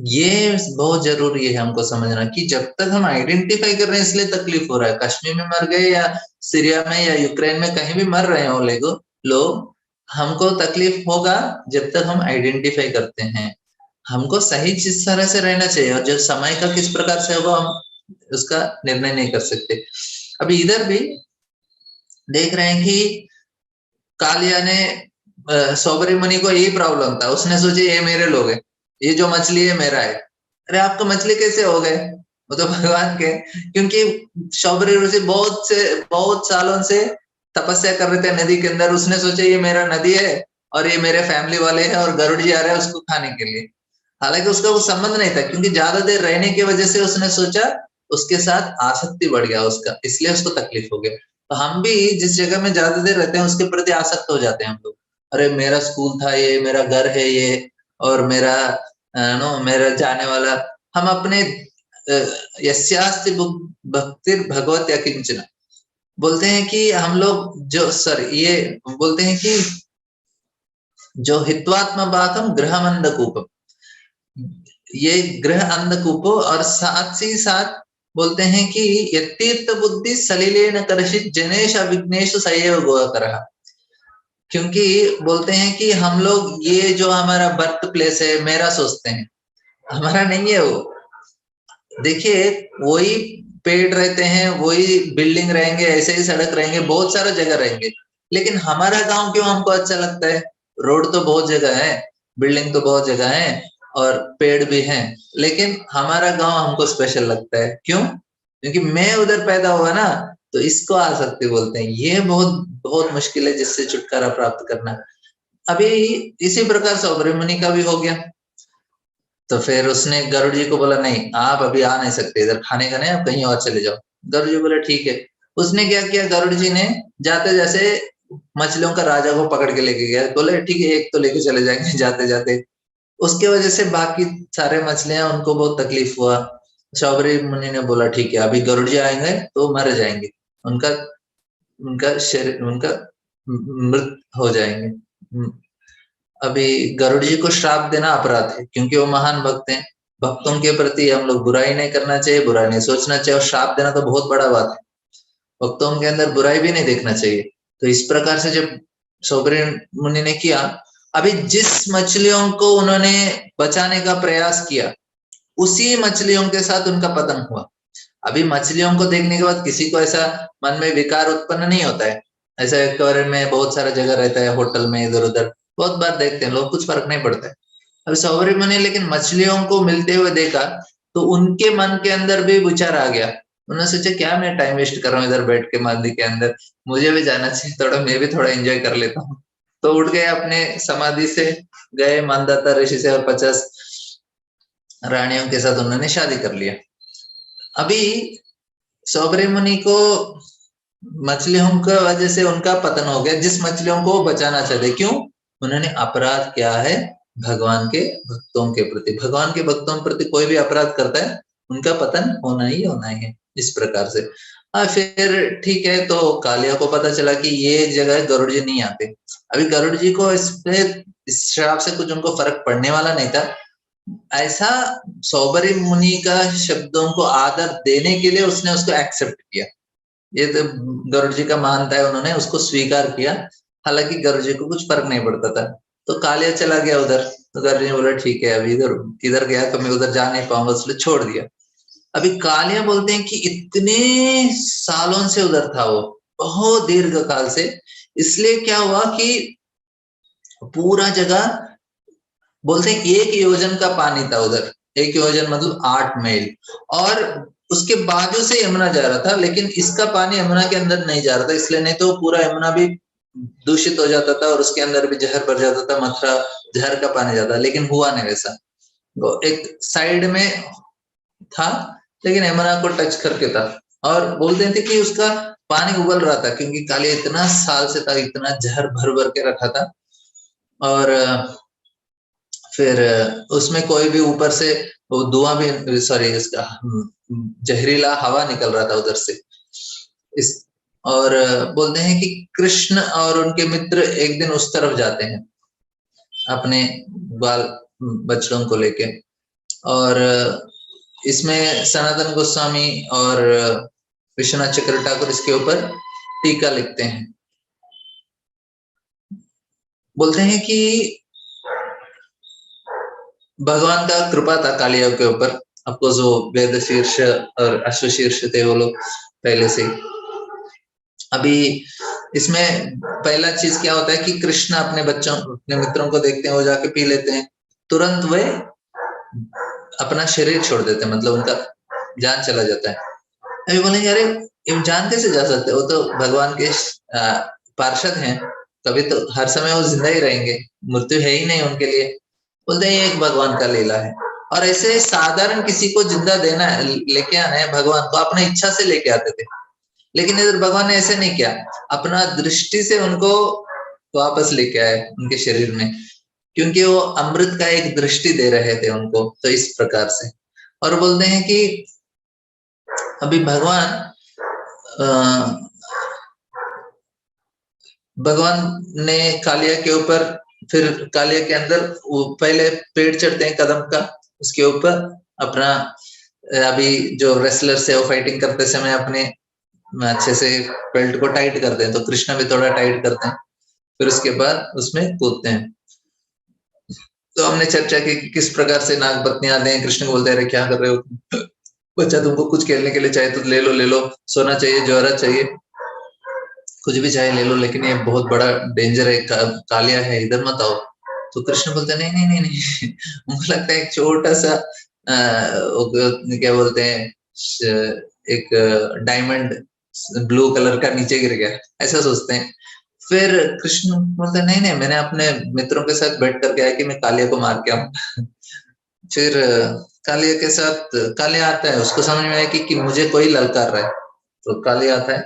ये बहुत जरूरी है हमको समझना कि जब तक हम आइडेंटिफाई कर रहे हैं इसलिए तकलीफ हो रहा है। कश्मीर में मर गए या सीरिया में या यूक्रेन में कहीं भी मर रहे हो लोग, हमको तकलीफ होगा जब तक हम आइडेंटिफाई करते हैं। हमको सही चीज तरह से रहना चाहिए, और जब समय का किस प्रकार से होगा हम उसका निर्णय नहीं कर सकते। अभी इधर भी देख रहे हैं कि कालिया ने सौबरी मुनि को यही प्रॉब्लम था, उसने सोचे ये मेरे लोग हैं, ये जो मछली है मेरा है। अरे आपको मछली कैसे हो गए? वो तो भगवान के, क्योंकि सौबरी ऋषि बहुत सालों से तपस्या कर रहे थे नदी के अंदर, उसने सोचा ये मेरा नदी है और ये मेरे फैमिली वाले हैं और गरुड़ जी आ रहे हैं उसको खाने के लिए। हालांकि उसका वो संबंध नहीं था, क्योंकि ज्यादा देर रहने की वजह से उसने सोचा, उसके साथ आसक्ति बढ़ गया उसका, इसलिए उसको तकलीफ हो गया। तो हम भी जिस जगह में ज्यादा देर रहते हैं उसके प्रति आसक्त हो जाते हैं हम लोग। अरे मेरा स्कूल था ये, मेरा घर है ये, और मेरा नो मेरा जाने वाला, हम अपने यस्यास्ति भक्तिर भगवत यकिंचन बोलते हैं कि हम लोग जो सर ये बोलते हैं कि जो हित्वात्म बातम गृह अंधकूपम, ये ग्रह अंधकूप, और साथ ही साथ बोलते हैं कि यतीर्थ बुद्धि सलिलेन कर्षित जनेश विघ्नेश सयैव गोकरः, क्योंकि बोलते हैं कि हम लोग ये जो हमारा बर्थ प्लेस है मेरा सोचते हैं, हमारा नहीं है वो। देखिए वही पेड़ रहते हैं, वही बिल्डिंग रहेंगे, ऐसे ही सड़क रहेंगे, बहुत सारा जगह रहेंगे, लेकिन हमारा गांव क्यों हमको अच्छा लगता है? रोड तो बहुत जगह है, बिल्डिंग तो बहुत जगह है और पेड़ भी हैं, लेकिन हमारा गांव हमको स्पेशल लगता है। क्यों? क्योंकि मैं उधर पैदा हुआ ना, तो इसको आसक्ति बोलते हैं। ये बहुत बहुत मुश्किल है जिससे छुटकारा प्राप्त करना। अभी इसी प्रकार सौबरी मुनि का भी हो गया। तो फिर उसने गरुड़ जी को बोला नहीं आप अभी आ नहीं सकते, इधर खाने का नहीं, आप कहीं और चले जाओ। गरुड़ जी बोले ठीक है। उसने क्या किया, गरुड़ जी ने जाते जैसे मछलियों का राजा को पकड़ के लेके गया, बोले ठीक है एक तो लेके चले जाएंगे जाते जाते। उसके वजह से बाकी सारे मछलियां उनको बहुत तकलीफ हुआ। सौबरी मुनि ने बोला ठीक है अभी गरुड़ जी आएंगे तो मर जाएंगे, उनका उनका शरीर उनका मृत हो जाएंगे। अभी गरुड़ जी को श्राप देना अपराध है, क्योंकि वो महान भक्त हैं। भक्तों के प्रति हम लोग बुराई नहीं करना चाहिए, बुराई नहीं सोचना चाहिए, और श्राप देना तो बहुत बड़ा बात है। भक्तों के अंदर बुराई भी नहीं देखना चाहिए। तो इस प्रकार से जब सौबरी मुनि ने किया, अभी जिस मछलियों को उन्होंने बचाने का प्रयास किया उसी मछलियों के साथ उनका पतन हुआ। अभी मछलियों को देखने के बाद किसी को ऐसा मन में विकार उत्पन्न नहीं होता है। ऐसा एक्वेरियम में बहुत सारा जगह रहता है, होटल में इधर उधर बहुत बार देखते हैं लोग, कुछ फर्क नहीं पड़ता है। अब सौबरी मुनि लेकिन मछलियों को मिलते हुए देखा तो उनके मन के अंदर भी विचार आ गया। उन्होंने सोचा क्या मैं टाइम वेस्ट कर रहा हूँ इधर बैठ के मंदिर के अंदर, मुझे भी जाना चाहिए थोड़ा, मैं भी थोड़ा एंजॉय कर लेता हूँ। तो उठ गए अपने समाधि से, गए मानदाता ऋषि से और 50 रानियों के साथ उन्होंने शादी कर लिया। अभी सौबरी मुनि को मछलियों की वजह से उनका पतन हो गया, जिस मछलियों को बचाना चाहते। क्यों? उन्होंने अपराध किया है भगवान के भक्तों के प्रति। भगवान के भक्तों के प्रति कोई भी अपराध करता है उनका पतन होना ही है, इस प्रकार से। फिर ठीक है, तो कालिया को पता चला कि ये जगह गरुड़ जी नहीं आते। अभी गरुड़ जी को इस श्राप से कुछ उनको फर्क पड़ने वाला नहीं था। ऐसा सौबरी मुनि का शब्दों को आदर देने के लिए उसने उसको एक्सेप्ट किया। ये तो गरुड़ जी का मानता है, उन्होंने उसको स्वीकार किया। हालांकि गरुड़ जी को कुछ फर्क नहीं पड़ता था। तो कालिया चला गया उधर, तो गरुड़ जी ने बोला ठीक है अभी इधर इधर गया तो मैं उधर जा नहीं पाऊंगा, इसलिए छोड़ दिया। अभी कालिया बोलते हैं कि इतने सालों से उधर था वो, बहुत दीर्घ काल से। इसलिए क्या हुआ कि पूरा जगह बोलते हैं 1 योजन का पानी था उधर। 1 योजन मतलब 8 मील, और उसके बाजू से यमुना जा रहा था, लेकिन इसका पानी यमुना के अंदर नहीं जा रहा था, इसलिए नहीं तो पूरा यमुना भी दूषित हो जाता था और उसके अंदर भी जहर भर जाता था, मथुरा जहर का पानी जाता, लेकिन हुआ नहीं वैसा। वो एक साइड में था लेकिन यमुना को टच करके था। और बोलते थे कि उसका पानी उबल रहा था, क्योंकि काली इतना साल से था, इतना जहर भर भर के रखा था। और फिर उसमें कोई भी ऊपर से वो धुआं भी, सॉरी इसका जहरीला हवा निकल रहा था उधर से। इस और बोलते हैं कि कृष्ण और उनके मित्र एक दिन उस तरफ जाते हैं अपने बाल बच्चों को लेके, और इसमें सनातन गोस्वामी और विश्वनाथ चक्र ठाकुर इसके ऊपर टीका लिखते हैं। बोलते हैं कि भगवान का कृपा था कालिया के ऊपर, आपको जो वेद शीर्ष और अश्वशीर्ष थे वो लोग पहले से। अभी इसमें पहला चीज क्या होता है कि कृष्ण अपने बच्चों, अपने मित्रों को देखते हैं, वो जाके पी लेते हैं, तुरंत वे अपना शरीर छोड़ देते हैं, मतलब उनका जान चला जाता है। अभी बोलेंगे अरे ये जान कैसे जा सकते, वो तो भगवान के पार्षद हैं, कभी तो हर समय वो जिंदा ही रहेंगे, मृत्यु है ही नहीं उनके लिए। बोलते हैं ये एक भगवान का लीला है। और ऐसे साधारण किसी को जिंदा देना है, लेके आना है, भगवान को अपनी इच्छा से लेके आते थे, लेकिन इधर भगवान ने ऐसे नहीं किया, अपना दृष्टि से उनको वापस लेके आए उनके शरीर में, क्योंकि वो अमृत का एक दृष्टि दे रहे थे उनको, तो इस प्रकार से। और बोलते हैं कि अभी भगवान ने कालिया के ऊपर, फिर कालिया के अंदर वो पहले पेड़ चढ़ते हैं कदम का, उसके ऊपर अपना अभी जो रेसलर्स है वो फाइटिंग करते समय अपने अच्छे से बेल्ट को टाइट करते हैं, तो कृष्ण भी थोड़ा टाइट करते हैं, फिर उसके बाद उसमें कूदते हैं। तो हमने चर्चा की कि किस प्रकार से नाग पत्नियां आते हैं, कृष्ण को बोलते हैं अरे क्या कर रहे हो बच्चा, तुमको कुछ खेलने के लिए चाहिए तो ले लो, ले लो, सोना चाहिए, जोहरा चाहिए, कुछ भी चाहे ले लो, लेकिन ये बहुत बड़ा डेंजर है, कालिया है, इधर मत आओ। तो कृष्ण बोलते नहीं नहीं नहीं नहीं मुझे लगता है एक छोटा सा क्या बोलते हैं, एक डायमंड ब्लू कलर का नीचे गिर गया, ऐसा सोचते हैं। फिर कृष्ण बोलते नहीं नहीं, मैंने अपने मित्रों के साथ बैठ करके आया कि मैं कालिया को मार के आऊं फिर कालिया के साथ कालिया आता है, उसको समझ में आया कि मुझे कोई ललकार रहा है, तो कालिया आता है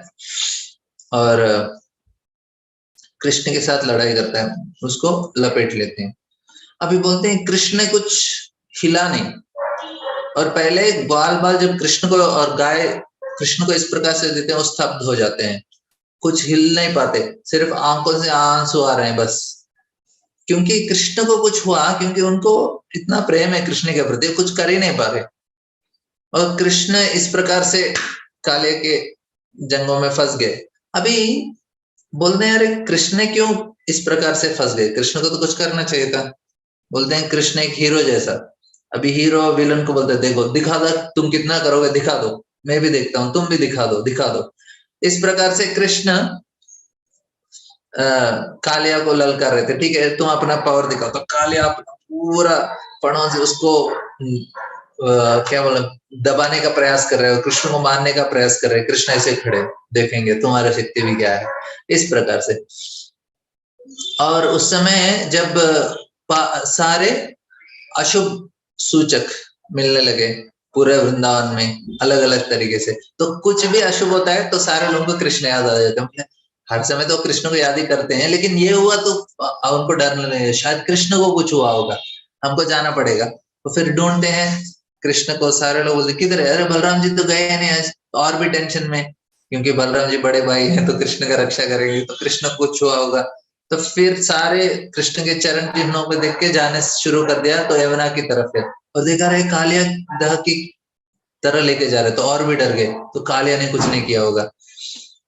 और कृष्ण के साथ लड़ाई करता है, उसको लपेट लेते हैं। अभी बोलते हैं कृष्ण ने कुछ हिला नहीं, और पहले बाल बाल जब कृष्ण को और गाय कृष्ण को इस प्रकार से देते हैं, वो स्तब्ध हो जाते हैं, कुछ हिल नहीं पाते, सिर्फ आंखों से आंसू आ रहे हैं बस, क्योंकि कृष्ण को कुछ हुआ, क्योंकि उनको इतना प्रेम है कृष्ण के प्रति, कुछ कर ही नहीं पा रहे। और कृष्ण इस प्रकार से काले के जंगों में फंस गए। अभी बोलते हैं अरे कृष्ण क्यों इस प्रकार से फंस गए, कृष्ण को तो कुछ करना चाहिए था। बोलते हैं कृष्ण एक हीरो जैसा, अभी हीरो विलन को बोलते देखो दिखा दो, तुम कितना करोगे, दिखा दो, मैं भी देखता हूं, तुम भी दिखा दो, दिखा दो। इस प्रकार से कृष्ण कालिया को ललकार रहे थे, ठीक है तुम अपना पावर दिखाओ, तो कालिया पूरा पणों से उसको क्या बोला दबाने का प्रयास कर रहे हो, कृष्ण को मारने का प्रयास कर रहे हैं, कृष्ण ऐसे खड़े देखेंगे तुम्हारा शक्ति भी क्या है, इस प्रकार से। और उस समय जब सारे अशुभ सूचक मिलने लगे पूरे वृंदावन में अलग अलग तरीके से, तो कुछ भी अशुभ होता है तो सारे लोगों को कृष्ण याद आ जाते हैं। हर समय तो कृष्ण को याद ही करते हैं, लेकिन ये हुआ तो उनको डर नहीं, शायद कृष्ण को कुछ हुआ होगा, हमको जाना पड़ेगा। तो फिर ढूंढते हैं कृष्ण को, सारे लोग बोलते किधर है, अरे बलराम जी तो गए नहीं आज, और भी टेंशन में, क्योंकि बलराम जी बड़े भाई हैं तो कृष्ण का रक्षा करेंगे, तो कृष्ण को कुछ हुआ होगा। तो फिर सारे कृष्ण के चरण चिन्हों पे देख के जाने शुरू कर दिया, तो यमुना की तरफ है, और देखा रहे कालिया दह की तरह लेके जा रहे, तो और भी डर गए, तो कालिया ने कुछ नहीं किया होगा।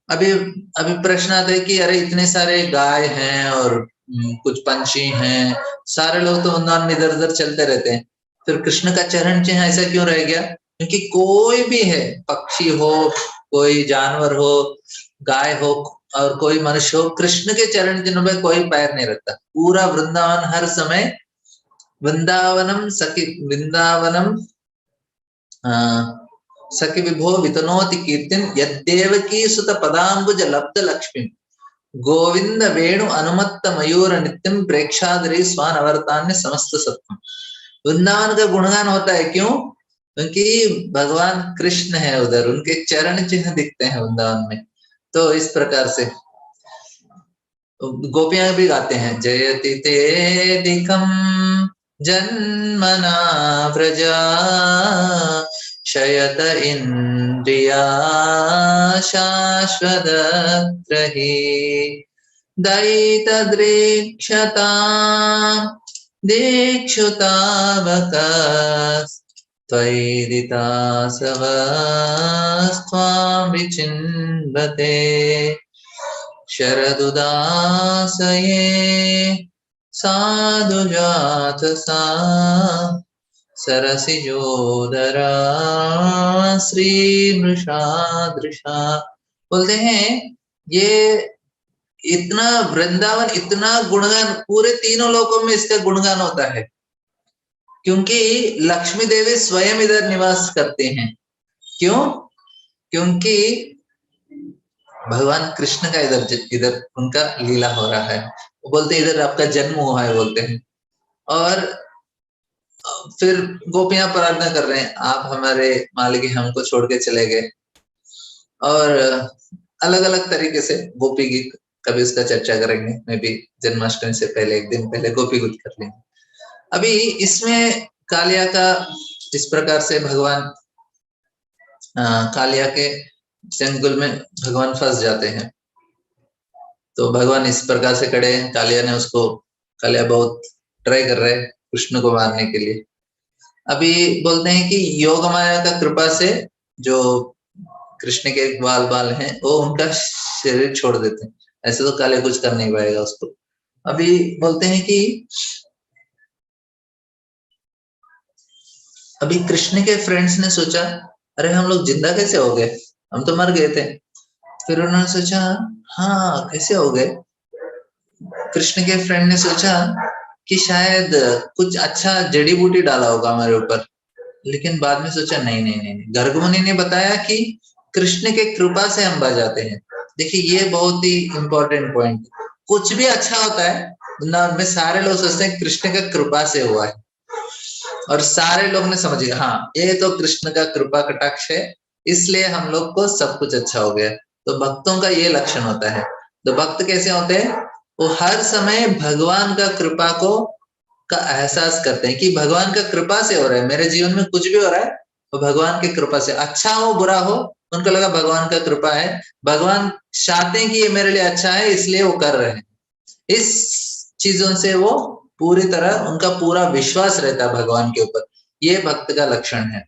अभी अभी प्रश्न आता है कि अरे इतने सारे गाय हैं और कुछ पंछी हैं, सारे लोग तो वृंदावन में इधर उधर चलते रहते हैं, फिर कृष्ण का चरण चिन्ह ऐसा क्यों रह गया? क्योंकि कोई भी है, पक्षी हो, कोई जानवर हो, गाय हो और कोई मनुष्य हो, कृष्ण के चरण चिन्ह में कोई पैर नहीं रखता। पूरा वृंदावन हर समय वृंदावनम सखी विभो वितनोति कीर्तिं यद्देवकी सुत पदाम्बुज लब्ध लक्ष्मी गोविंद वेणु अनुमत्त मयूर नित्यम प्रेक्षादरी स्वान अवर्तान्य समस्त सत्वम। वृंदावन का गुणगान होता है, क्यों? क्योंकि भगवान कृष्ण है उधर, उनके चरण चिन्ह दिखते हैं वृंदावन में। तो इस प्रकार से गोपियां भी गाते हैं, जयति तेदिकं जन्मना व्रजा शयत इंद्रिया शाश्वतत्रहि दयितदृक्षता दीक्षुतावक त्वयिदितासवस्त्वां विचिन्वते शरदुदासये साधुजातसा सरसिजोदरा श्रीमृषादृशा। बोलते हैं ये इतना वृंदावन, इतना गुणगान, पूरे तीनों लोकों में इसका गुणगान होता है, क्योंकि लक्ष्मी देवी स्वयं इधर निवास करते हैं। क्यों? क्योंकि भगवान कृष्ण का इधर उनका लीला हो रहा है। वो बोलते हैं इधर आपका जन्म हुआ है बोलते हैं। और फिर गोपियां प्रार्थना कर रहे हैं, आप हमारे मालिक हमको छोड़ के चले गए। और अलग अलग तरीके से गोपी गीत, कभी उसका चर्चा करेंगे, मैं भी जन्माष्टमी से पहले एक दिन पहले गोपी गीत कर लेंगे। अभी इसमें कालिया का इस प्रकार से भगवान कालिया के चंगुल में भगवान फंस जाते हैं। तो भगवान इस प्रकार से खड़े हैं, कालिया ने उसको, कालिया बहुत ट्राई कर रहे हैं कृष्ण को मारने के लिए। अभी बोलते हैं कि योग माया का कृपा से जो कृष्ण के बाल बाल हैं वो उनका शरीर छोड़ देते हैं, ऐसे तो कालिया कुछ कर नहीं पाएगा उसको। अभी बोलते हैं कि अभी कृष्ण के फ्रेंड्स ने सोचा, अरे हम लोग जिंदा कैसे हो गए, हम तो मर गए थे। फिर उन्होंने सोचा हाँ कैसे हो गए। कृष्ण के फ्रेंड ने सोचा कि शायद कुछ अच्छा जड़ी बूटी डाला होगा हमारे ऊपर, लेकिन बाद में सोचा नहीं नहीं नहीं, गर्ग मुनि ने बताया कि कृष्ण के कृपा से हम बच जाते हैं। देखिए ये बहुत ही इंपॉर्टेंट पॉइंट, कुछ भी अच्छा होता है वृंदावन में सारे लोग सोचते हैं कृष्ण का कृपा से हुआ है, और सारे लोग ने समझ लिया हाँ ये तो कृष्ण का कृपा कटाक्ष है, इसलिए हम लोग को सब कुछ अच्छा हो गया। तो भक्तों का ये लक्षण होता है। तो भक्त कैसे होते हैं, वो हर समय भगवान का कृपा को का एहसास करते हैं कि भगवान का कृपा से हो रहा है, मेरे जीवन में कुछ भी हो रहा है तो भगवान की कृपा से, अच्छा हो बुरा हो उनको लगा भगवान का कृपा है, भगवान चाहते हैं कि ये मेरे लिए अच्छा है इसलिए वो कर रहे हैं। इस चीजों से वो पूरी तरह उनका पूरा विश्वास रहता है भगवान के ऊपर। ये भक्त का लक्षण है।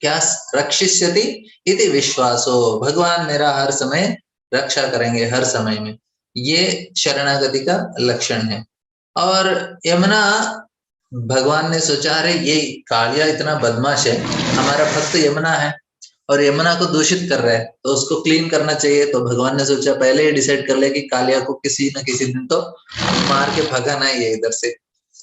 क्या रक्षिष्यति इति विश्वासो, भगवान मेरा हर समय रक्षा करेंगे हर समय में, ये शरणागति का लक्षण है। और यमुना, भगवान ने सोचा अरे ये कालिया इतना बदमाश है, हमारा भक्त यमुना है और यमुना को दूषित कर रहा है तो उसको क्लीन करना चाहिए। तो भगवान ने सोचा पहले ही डिसाइड कर लिया कि कालिया को किसी न किसी दिन तो मार के भगाना ही है इधर से।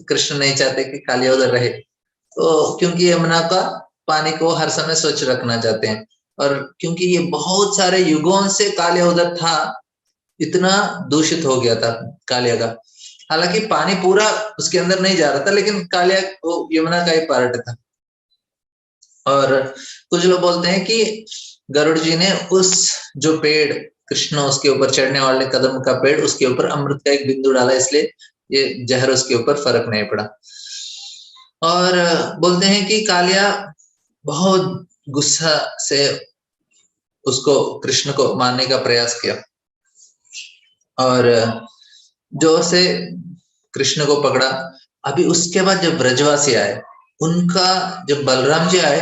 कृष्ण नहीं चाहते कि कालिया उधर रहे, तो क्योंकि यमुना का पानी को हर समय स्वच्छ रखना चाहते हैं, और क्योंकि ये बहुत सारे युगों से कालिया उधर था, इतना दूषित हो गया था कालिया का। हालांकि पानी पूरा उसके अंदर नहीं जा रहा था, लेकिन कालिया वो यमुना का ही पार्ट था। और कुछ लोग बोलते हैं कि गरुड़ जी ने उस जो पेड़ कृष्ण उसके ऊपर चढ़ने वाले कदम का पेड़, उसके ऊपर अमृत का एक बिंदु डाला, इसलिए ये जहर उसके ऊपर फर्क नहीं पड़ा। और बोलते हैं कि कालिया बहुत गुस्सा से उसको कृष्ण को मारने का प्रयास किया, और जो से कृष्ण को पकड़ा। अभी उसके बाद जब ब्रजवासी आए, उनका जब बलराम जी आए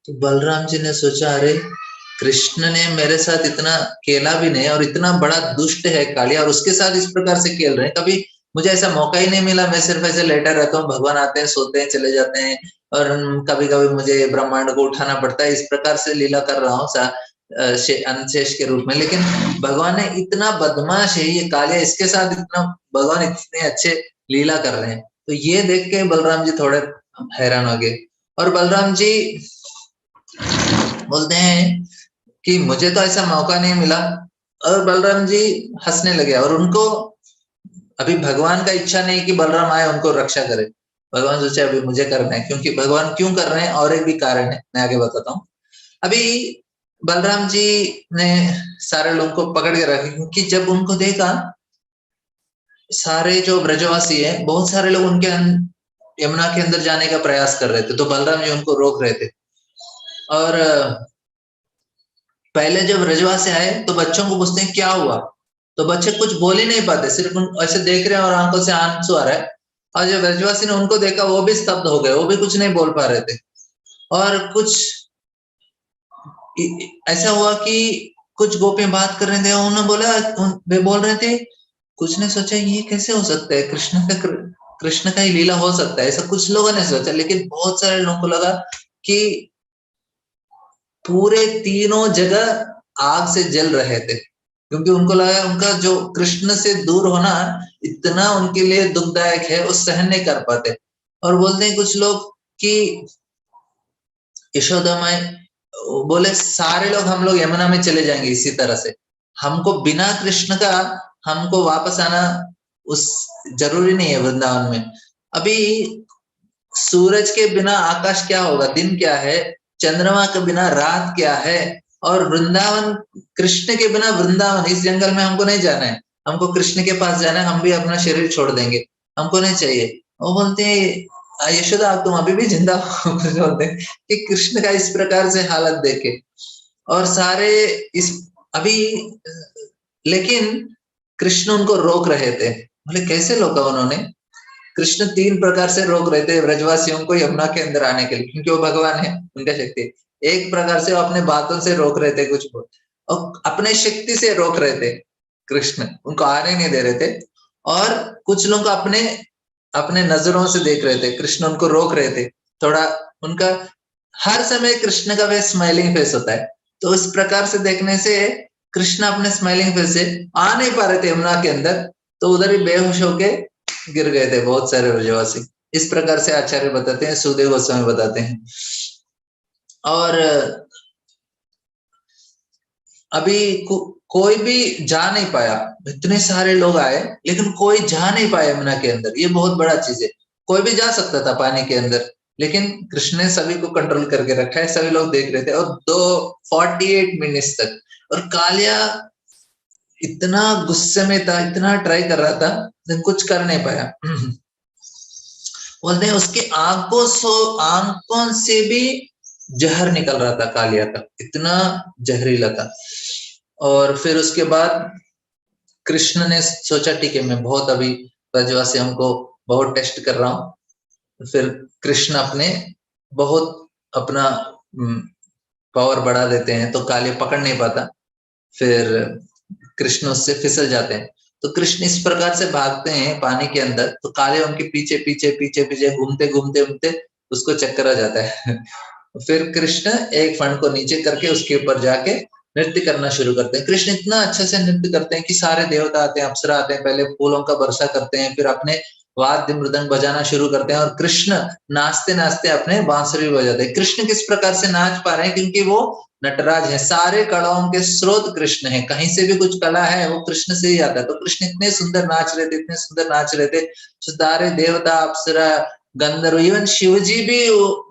तो बलराम जी ने सोचा अरे कृष्ण ने मेरे साथ इतना खेला भी नहीं, और इतना बड़ा दुष्ट है कालिया और उसके साथ इस प्रकार से खेल रहे हैं, कभी मुझे ऐसा मौका ही नहीं मिला, मैं सिर्फ ऐसे लेटा रहता हूँ, भगवान आते हैं सोते हैं चले जाते हैं, और कभी कभी मुझे ब्रह्मांड को उठाना पड़ता है, इस प्रकार से लीला कर रहा हूँ अंशेष के रूप में। लेकिन भगवान ने इतना बदमाश है ये कालिया, इसके साथ इतना भगवान इतने अच्छे लीला कर रहे हैं। तो ये देख के बलराम जी थोड़े हैरान हो गए, और बलराम जी बोलते हैं कि मुझे तो ऐसा मौका नहीं मिला, और बलराम जी हंसने लगे। और उनको अभी भगवान का इच्छा नहीं कि बलराम आए उनको रक्षा करे, भगवान सोचे अभी मुझे करना है, क्योंकि भगवान क्यों कर रहे हैं और एक भी कारण है, मैं आगे बताता हूँ। अभी बलराम जी ने सारे लोगों को पकड़ के रखे, क्योंकि जब उनको देखा सारे जो ब्रजवासी है बहुत सारे लोग उनके यमुना के अंदर जाने का प्रयास कर रहे थे, तो बलराम जी उनको रोक रहे थे। और पहले जब ब्रजवासी आए तो बच्चों को पूछते हैं क्या हुआ, तो बच्चे कुछ बोल ही नहीं पाते, सिर्फ ऐसे देख रहे हैं और आंखों से आंसू आ रहा है। और जब ब्रजवासी ने उनको देखा वो भी स्तब्ध हो गए, वो भी कुछ नहीं बोल पा रहे थे। और कुछ ऐसा हुआ कि कुछ गोपियां बात कर रहे थे, उन्होंने बोला वे बोल रहे थे, कुछ ने सोचा ये कैसे हो सकता है, कृष्ण का कृष्ण का ही लीला हो सकता है, ऐसा कुछ लोगों ने सोचा। लेकिन बहुत सारे लोगों को लगा कि पूरे तीनों जगह आग से जल रहे थे, क्योंकि उनको लगा उनका जो कृष्ण से दूर होना इतना उनके लिए दुखदायक है, वो सहन नहीं कर पाते। और बोलते हैं कुछ लोग कि यशोदा माई बोले सारे लोग हम लोग यमुना में चले जाएंगे, इसी तरह से हमको बिना कृष्ण का हमको वापस आना उस जरूरी नहीं है वृंदावन में। अभी सूरज के बिना आकाश क्या होगा, दिन क्या है, चंद्रमा के बिना रात क्या है, और वृंदावन कृष्ण के बिना वृंदावन, इस जंगल में हमको नहीं जाना है, हमको कृष्ण के पास जाना है, हम भी अपना शरीर छोड़ देंगे, हमको नहीं चाहिए। वो बोलते हैं यशोदा आप तुम अभी भी जिंदा हो बोलते हैं कि कृष्ण का इस प्रकार से हालत देखे। और सारे इस अभी लेकिन कृष्ण उनको रोक रहे थे। बोले कैसे रोका उन्होंने? कृष्ण 3 प्रकार से रोक रहे थे ब्रजवासियों को यमुना के अंदर आने के लिए, क्योंकि वो भगवान है, उनका शक्ति। एक प्रकार से वो अपने बातों से रोक रहे थे कुछ को, और अपने शक्ति से रोक रहे थे, कृष्ण उनको आने नहीं दे रहे थे। और कुछ लोग अपने अपने नजरों से देख रहे थे, कृष्ण उनको रोक रहे थे। थोड़ा उनका हर समय कृष्ण का वह स्माइलिंग फेस होता है, तो इस प्रकार से देखने से कृष्ण अपने स्माइलिंग फेस से आ नहीं पा रहे थे यमुना के अंदर, तो उधर ही बेहोश होके गिर गए थे बहुत सारे ब्रजवासी। इस प्रकार से आचार्य बताते हैं, सुखदेव गोस्वामी बताते हैं। और अभी कोई भी जा नहीं पाया, इतने सारे लोग आए लेकिन कोई जा नहीं पाया यमुना के अंदर, ये बहुत बड़ा चीज है। कोई भी जा सकता था पानी के अंदर, लेकिन कृष्ण ने सभी को कंट्रोल करके रखा है, सभी लोग देख रहे थे। और 48 मिनट्स तक, और कालिया इतना गुस्से में था, इतना ट्राई कर रहा था, लेकिन कुछ कर नहीं पाया। बोलते हैं उसकी आंखों से भी जहर निकल रहा था कालिया का, इतना जहरीला था। और फिर उसके बाद कृष्ण ने सोचा ठीक है मैं बहुत अभी ब्रजवासियों को बहुत टेस्ट कर रहा हूँ। फिर कृष्ण अपने बहुत अपना पावर बढ़ा देते हैं, तो कालिया पकड़ नहीं पाता, फिर कृष्ण उससे फिसल जाते हैं। तो कृष्ण इस प्रकार से भागते हैं पानी के अंदर, तो कालिया उनके पीछे पीछे पीछे पीछे घूमते घूमते घूमते उसको चक्कर आ जाता है। फिर कृष्ण एक फण को नीचे करके उसके ऊपर जाके नृत्य करना शुरू करते हैं। कृष्ण इतना अच्छे से नृत्य करते हैं कि सारे देवता आते हैं, अप्सरा आते हैं, पहले फूलों का वर्षा करते हैं, फिर अपने वाद्य मृदंग बजाना शुरू करते हैं, और कृष्ण नाचते नाचते अपने बांसुरी बजाते हैं। कृष्ण किस प्रकार से नाच पा रहे हैं, क्योंकि वो नटराज है, सारे कलाओं के स्रोत कृष्ण है, कहीं से भी कुछ कला है वो कृष्ण से ही आता है। तो कृष्ण इतने सुंदर नाच रहे थे, इतने सुंदर नाच रहे थे, सारे देवता अप्सरा गंधर्व इवन शिव जी भी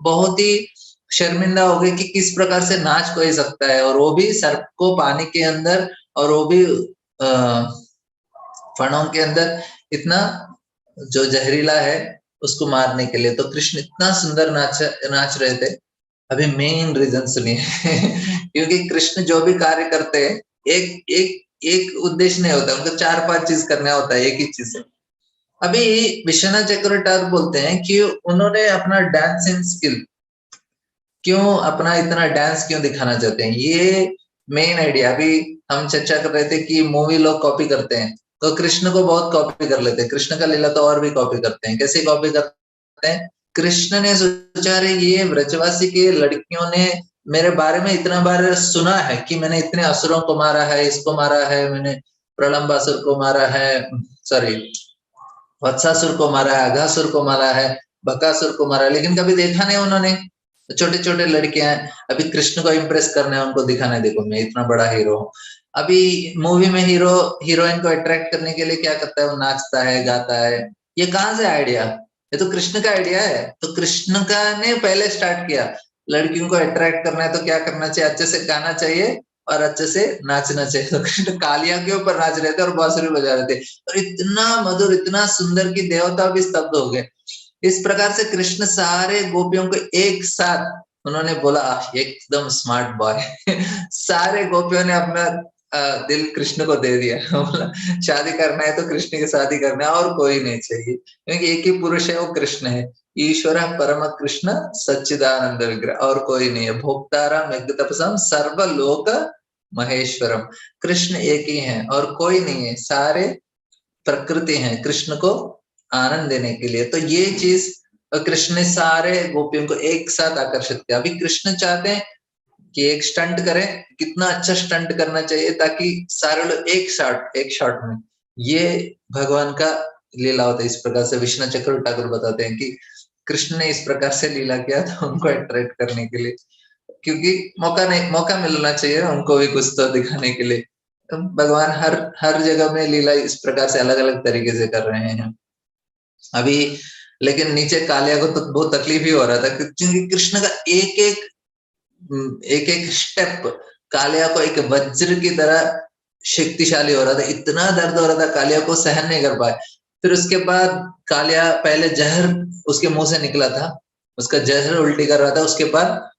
बहुत ही शर्मिंदा हो गए कि किस प्रकार से नाच कोई सकता है, और वो भी सर्प को पानी के अंदर, और वो भी फणों के अंदर, इतना जो जहरीला है उसको मारने के लिए। तो कृष्ण इतना सुंदर नाच रहे थे। अभी मेन रीजन सुनिए क्योंकि कृष्ण जो भी कार्य करते हैं एक एक एक उद्देश्य नहीं होता, उनको 4-5 चीज करना होता है एक ही चीज से। अभी विश्वनाथ चक्रवर्ती बोलते हैं कि उन्होंने अपना डांसिंग स्किल क्यों, अपना इतना डांस क्यों दिखाना चाहते हैं, ये मेन आइडिया। अभी हम चर्चा कर रहे थे कि मूवी लोग कॉपी करते हैं, तो कृष्ण को बहुत कॉपी कर लेते हैं, कृष्ण का लीला तो और भी कॉपी करते हैं। कैसे कॉपी करते हैं? कृष्ण ने सोचा रे ये ब्रजवासी के लड़कियों ने मेरे बारे में इतना बार सुना है कि मैंने इतने असुरों को मारा है, इसको मारा है, मैंने प्रलंबासुर को मारा है, सॉरी वत्सासुर को मारा है, अघासुर को मारा है, बकासुर को मारा है, लेकिन कभी देखा नहीं उन्होंने। छोटे छोटे लड़कियां हैं, अभी कृष्ण को इम्प्रेस करना है, उनको दिखाना है देखो मैं इतना बड़ा हीरो हूँ। अभी मूवी में हीरो हीरोइन को अट्रैक्ट करने के लिए क्या करता है, वो नाचता है, गाता है। ये कहाँ से आइडिया? ये तो कृष्ण का आइडिया है। तो कृष्ण का ने पहले स्टार्ट किया, लड़कियों को अट्रैक्ट करना है तो क्या करना चाहिए, अच्छे से गाना चाहिए और अच्छे से नाचना चाहिए। तो कृष्ण कालिया के ऊपर नाच रहे थे और बांसुरी बजा रहे थे, और इतना मधुर इतना सुंदर कि देवता भी स्तब्ध हो गए। इस प्रकार से कृष्ण सारे गोपियों को एक साथ उन्होंने बोला एकदम स्मार्ट बॉय सारे गोपियों ने अपना दिल कृष्ण को दे दिया। बोला शादी करना है तो कृष्ण के साथ ही करना है, और कोई नहीं चाहिए, क्योंकि एक ही पुरुष है, वो कृष्ण है। ईश्वर परम कृष्ण सच्चिदानंद विग्रह, और कोई नहीं है। भोक्तारा मेघ तपसम सर्वलोक महेश्वरम, कृष्ण एक ही है और कोई नहीं है, सारे प्रकृति है कृष्ण को आनंद देने के लिए। तो ये चीज कृष्ण ने सारे गोपियों को एक साथ आकर्षित किया। अभी कृष्ण चाहते हैं कि एक स्टंट करें, कितना अच्छा स्टंट करना चाहिए ताकि सारे लोग एक शॉट में। ये भगवान का लीला होता है। इस प्रकार से विष्णु चक्र ठाकुर बताते हैं कि कृष्ण ने इस प्रकार से लीला किया था उनको अट्रैक्ट करने के लिए, क्योंकि मौका मिलना चाहिए ना उनको भी कुछ तो दिखाने के लिए। तो भगवान हर जगह में लीला इस प्रकार से अलग अलग तरीके से कर रहे हैं अभी। लेकिन नीचे कालिया को तो बहुत तकलीफ ही हो रहा था, क्योंकि कृष्ण का एक एक स्टेप कालिया को एक वज्र की तरह शक्तिशाली हो रहा था। इतना दर्द हो रहा था, कालिया को सहन नहीं कर पाए। फिर उसके बाद कालिया पहले जहर उसके मुंह से निकला था, उसका जहर उल्टी कर रहा था, उसके बाद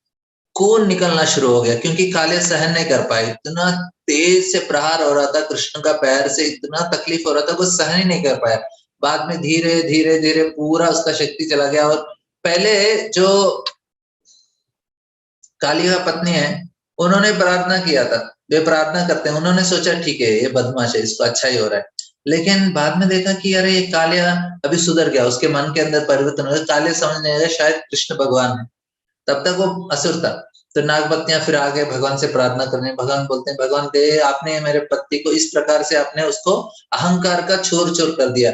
खून निकलना शुरू हो गया, क्योंकि कालिया सहन नहीं कर पाए। इतना तेज से प्रहार हो रहा था कृष्ण का पैर से, इतना तकलीफ हो रहा था, वो सहन ही नहीं कर पाया। बाद में धीरे धीरे धीरे पूरा उसका शक्ति चला गया। और पहले जो कालिया पत्नी है, उन्होंने प्रार्थना किया था, वे प्रार्थना करते हैं, उन्होंने सोचा ठीक है ये बदमाश है, इसको अच्छा ही हो रहा है। लेकिन बाद में देखा कि अरे ये कालिया अभी सुधर गया, उसके मन के अंदर परिवर्तन हो गया। कालिया समझने लगा शायद कृष्ण भगवान है, तब तक वो असुर था। तो नागपत्नियां फिर आगे भगवान से प्रार्थना करने, भगवान बोलते हैं भगवान दे आपने मेरे पति को इस प्रकार से आपने उसको अहंकार का चोर चोर कर दिया।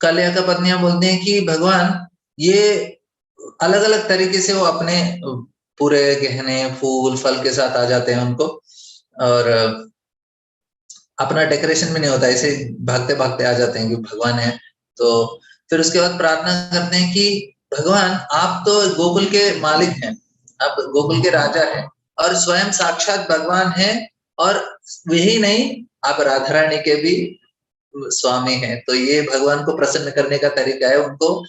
कालिया का पत्नियां बोलते हैं कि भगवान ये अलग अलग तरीके से वो अपने पूरे गहने फूल फल के साथ आ जाते हैं उनको, और अपना डेकोरेशन भी नहीं होता, ऐसे भागते भागते आ जाते हैं कि भगवान है। तो फिर उसके बाद प्रार्थना करते हैं कि भगवान आप तो गोकुल के मालिक हैं, आप गोकुल के राजा हैं और स्वयं साक्षात भगवान हैं, और वही नहीं आप राधा रानी के भी स्वामी हैं। तो ये भगवान को प्रसन्न करने का तरीका है, उनको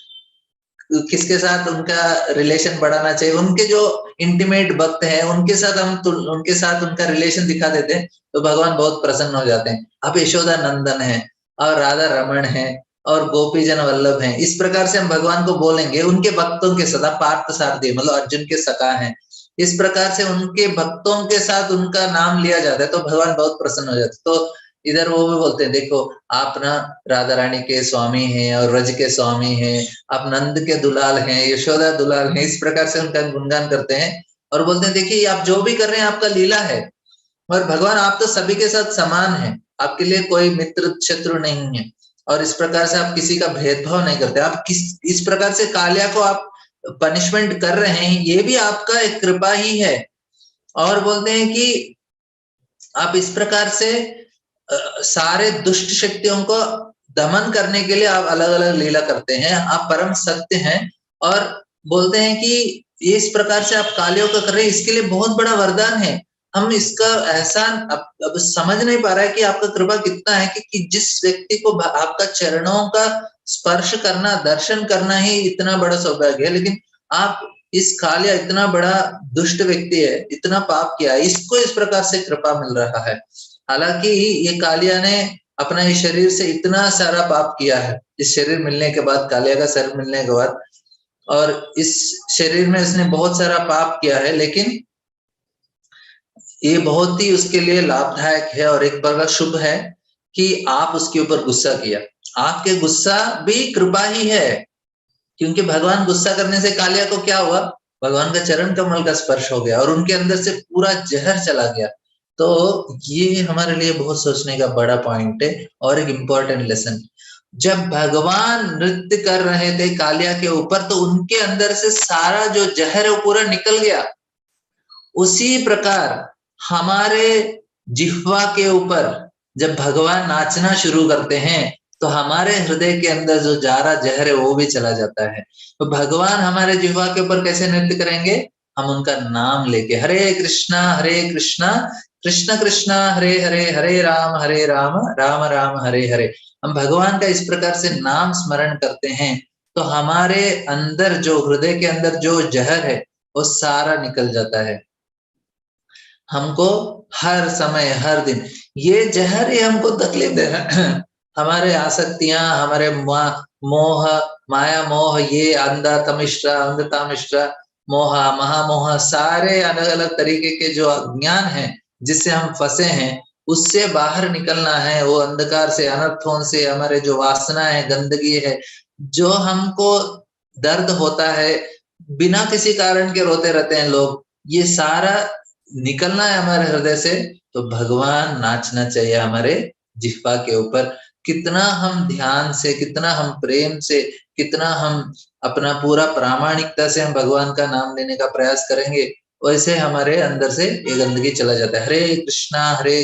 किसके साथ उनका रिलेशन बढ़ाना चाहिए, उनके जो इंटीमेट भक्त हैं उनके साथ उनके साथ उनका रिलेशन दिखा देते हैं तो भगवान बहुत प्रसन्न हो जाते हैं। अब यशोदा नंदन है और राधा रमण है और गोपी जन वल्लभ हैं, इस प्रकार से हम भगवान को बोलेंगे उनके भक्तों के साथ। पार्थ सारथी मतलब अर्जुन के सखा हैं, इस प्रकार से उनके भक्तों के साथ उनका नाम लिया जाता है तो भगवान बहुत प्रसन्न हो जाते हैं। तो इधर वो भी बोलते हैं देखो आप ना राधा रानी के स्वामी हैं और व्रज के स्वामी हैं, आप नंद के दुलाल हैं, यशोदा दुलाल हैं, इस प्रकार से उनका गुणगान करते हैं और बोलते हैं देखिए आप जो भी कर रहे हैं आपका लीला है, और भगवान आप तो सभी के साथ समान हैं, आपके लिए कोई मित्र शत्रु नहीं है, और इस प्रकार से आप किसी का भेदभाव नहीं करते। आप इस प्रकार से कालिया को आप पनिशमेंट कर रहे हैं, ये भी आपका एक कृपा ही है। और बोलते हैं कि आप इस प्रकार से सारे दुष्ट शक्तियों को दमन करने के लिए आप अलग अलग लीला करते हैं, आप परम सत्य हैं। और बोलते हैं कि ये इस प्रकार से आप कालियों का कर रहे हैं, इसके लिए बहुत बड़ा वरदान है। हम इसका एहसान अब समझ नहीं पा रहा है कि आपका कृपा कितना है कि जिस व्यक्ति को आपका चरणों का स्पर्श करना दर्शन करना ही इतना बड़ा सौभाग्य है, लेकिन आप इस कालिया इतना बड़ा दुष्ट व्यक्ति है, इतना पाप किया है, इसको इस प्रकार से कृपा मिल रहा है। हालांकि ये कालिया ने अपना इस शरीर से इतना सारा पाप किया है, इस शरीर मिलने के बाद, कालिया का शरीर मिलने के बाद, और इस शरीर में इसने बहुत सारा पाप किया है, लेकिन ये बहुत ही उसके लिए लाभदायक है और एक प्रकार शुभ है कि आप उसके ऊपर गुस्सा किया। आपके गुस्सा भी कृपा ही है, क्योंकि भगवान गुस्सा करने से कालिया को क्या हुआ, भगवान का चरण कमल का स्पर्श हो गया और उनके अंदर से पूरा जहर चला गया। तो ये हमारे लिए बहुत सोचने का बड़ा पॉइंट है और एक इम्पोर्टेंट लेसन। जब भगवान नृत्य कर रहे थे कालिया के ऊपर तो उनके अंदर से सारा जो जहर है वो पूरा निकल गया। उसी प्रकार हमारे जिह्वा के ऊपर जब भगवान नाचना शुरू करते हैं तो हमारे हृदय के अंदर जो जारा जहर है वो भी चला जाता है। तो भगवान हमारे जिह्वा के ऊपर कैसे नृत्य करेंगे, हम उनका नाम लेके हरे कृष्णा कृष्ण कृष्ण हरे हरे हरे राम राम राम हरे हरे, हम भगवान का इस प्रकार से नाम स्मरण करते हैं तो हमारे अंदर जो हृदय के अंदर जो जहर है वो सारा निकल जाता है। हमको हर समय हर दिन ये जहर ही हमको तकलीफ दे रहा है। हमारे आसक्तियां, हमारे मोह माया मोह, ये अंधता मिश्रा मोह महामोह, सारे अलग अलग तरीके के जो अज्ञान है जिससे हम फंसे हैं उससे बाहर निकलना है। वो अंधकार से, अनर्थों से, हमारे जो वासना है, गंदगी है, जो हमको दर्द होता है, बिना किसी कारण के रोते रहते हैं लोग, ये सारा निकलना है हमारे हृदय से, तो भगवान नाचना चाहिए हमारे जिह्वा के ऊपर। कितना हम ध्यान से, कितना हम प्रेम से, कितना हम अपना पूरा प्रामाणिकता से हम भगवान का नाम लेने का प्रयास करेंगे, वैसे हमारे अंदर से ये गंदगी चला जाता है। हरे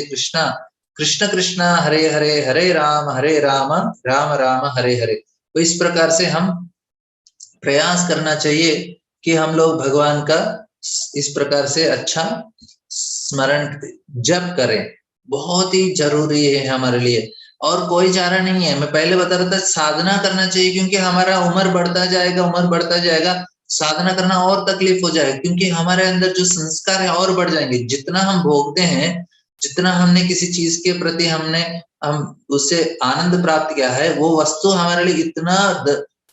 कृष्णा कृष्ण कृष्ण हरे हरे, हरे राम राम राम हरे हरे। तो इस प्रकार से हम प्रयास करना चाहिए कि हम लोग भगवान का इस प्रकार से अच्छा स्मरण जप करें, बहुत ही जरूरी है हमारे लिए, और कोई चारा नहीं है। मैं पहले बता रहा था साधना करना चाहिए, क्योंकि हमारा उम्र बढ़ता जाएगा, साधना करना और तकलीफ हो जाएगा, क्योंकि हमारे अंदर जो संस्कार है और बढ़ जाएंगे। जितना हम भोगते हैं, जितना हमने किसी चीज के प्रति हम उससे आनंद प्राप्त किया है, वो वस्तु हमारे लिए इतना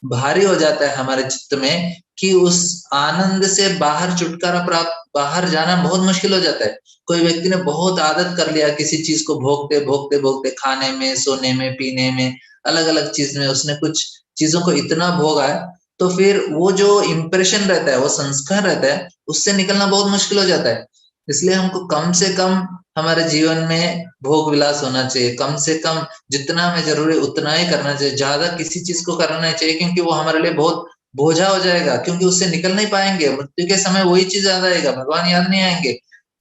भारी हो जाता है हमारे चित्त में कि उस आनंद से बाहर जाना बहुत मुश्किल हो जाता है। कोई व्यक्ति ने बहुत आदत कर लिया किसी चीज को भोगते खाने में, सोने में, पीने में, अलग अलग चीज में उसने कुछ चीजों को इतना भोगा है, तो फिर वो जो इम्प्रेशन रहता है, वो संस्कार रहता है, उससे निकलना बहुत मुश्किल हो जाता है। इसलिए हमको कम से कम हमारे जीवन में भोग विलास होना चाहिए, कम से कम जितना हमें जरूरी उतना ही करना चाहिए, ज्यादा किसी चीज को करना नहीं चाहिए, क्योंकि वो हमारे लिए बहुत बोझा हो जाएगा, क्योंकि उससे निकल नहीं पाएंगे। मृत्यु के समय वही चीज याद आएगा, भगवान याद नहीं आएंगे।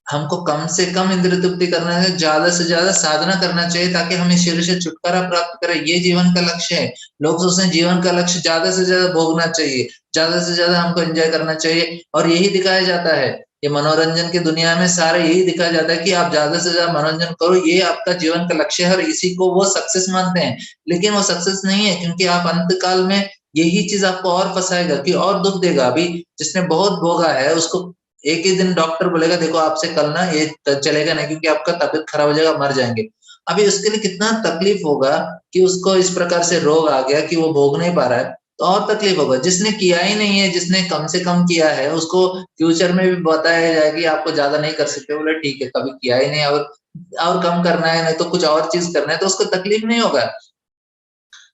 हमको कम से कम इंद्रिय तृप्ति करना है, ज्यादा से ज्यादा साधना करना चाहिए, ताकि हम इस शरीर से छुटकारा प्राप्त करें। ये जीवन का लक्ष्य है। लोग सोचते हैं जीवन का लक्ष्य ज्यादा से ज्यादा भोगना चाहिए, ज्यादा से ज्यादा हमको एंजॉय करना चाहिए, और यही दिखाया जाता है। ये मनोरंजन की दुनिया में सारा यही दिखाया जाता है कि आप ज्यादा से ज्यादा मनोरंजन करो, ये आपका जीवन का लक्ष्य है, और इसी को वो सक्सेस मानते हैं। लेकिन वो सक्सेस नहीं है, क्योंकि आप अंत काल में यही चीज आपको और फंसाएगा, कि और दुख देगा। अभी जिसने बहुत भोगा है, उसको एक ही दिन डॉक्टर बोलेगा देखो आपसे कल ना ये चलेगा नहीं, क्योंकि आपका तबीयत खराब हो जाएगा, मर जाएंगे। अभी उसके लिए कितना तकलीफ होगा कि उसको इस प्रकार से रोग आ गया कि वो भोग नहीं पा रहा है, तो और तकलीफ होगा। जिसने किया ही नहीं है, जिसने कम से कम किया है, उसको फ्यूचर में भी बताया जाएगा कि आपको ज्यादा नहीं कर सकते, बोले ठीक है, कभी किया ही नहीं और कम करना है, नहीं तो कुछ और चीज करना है, तो उसको तकलीफ नहीं होगा।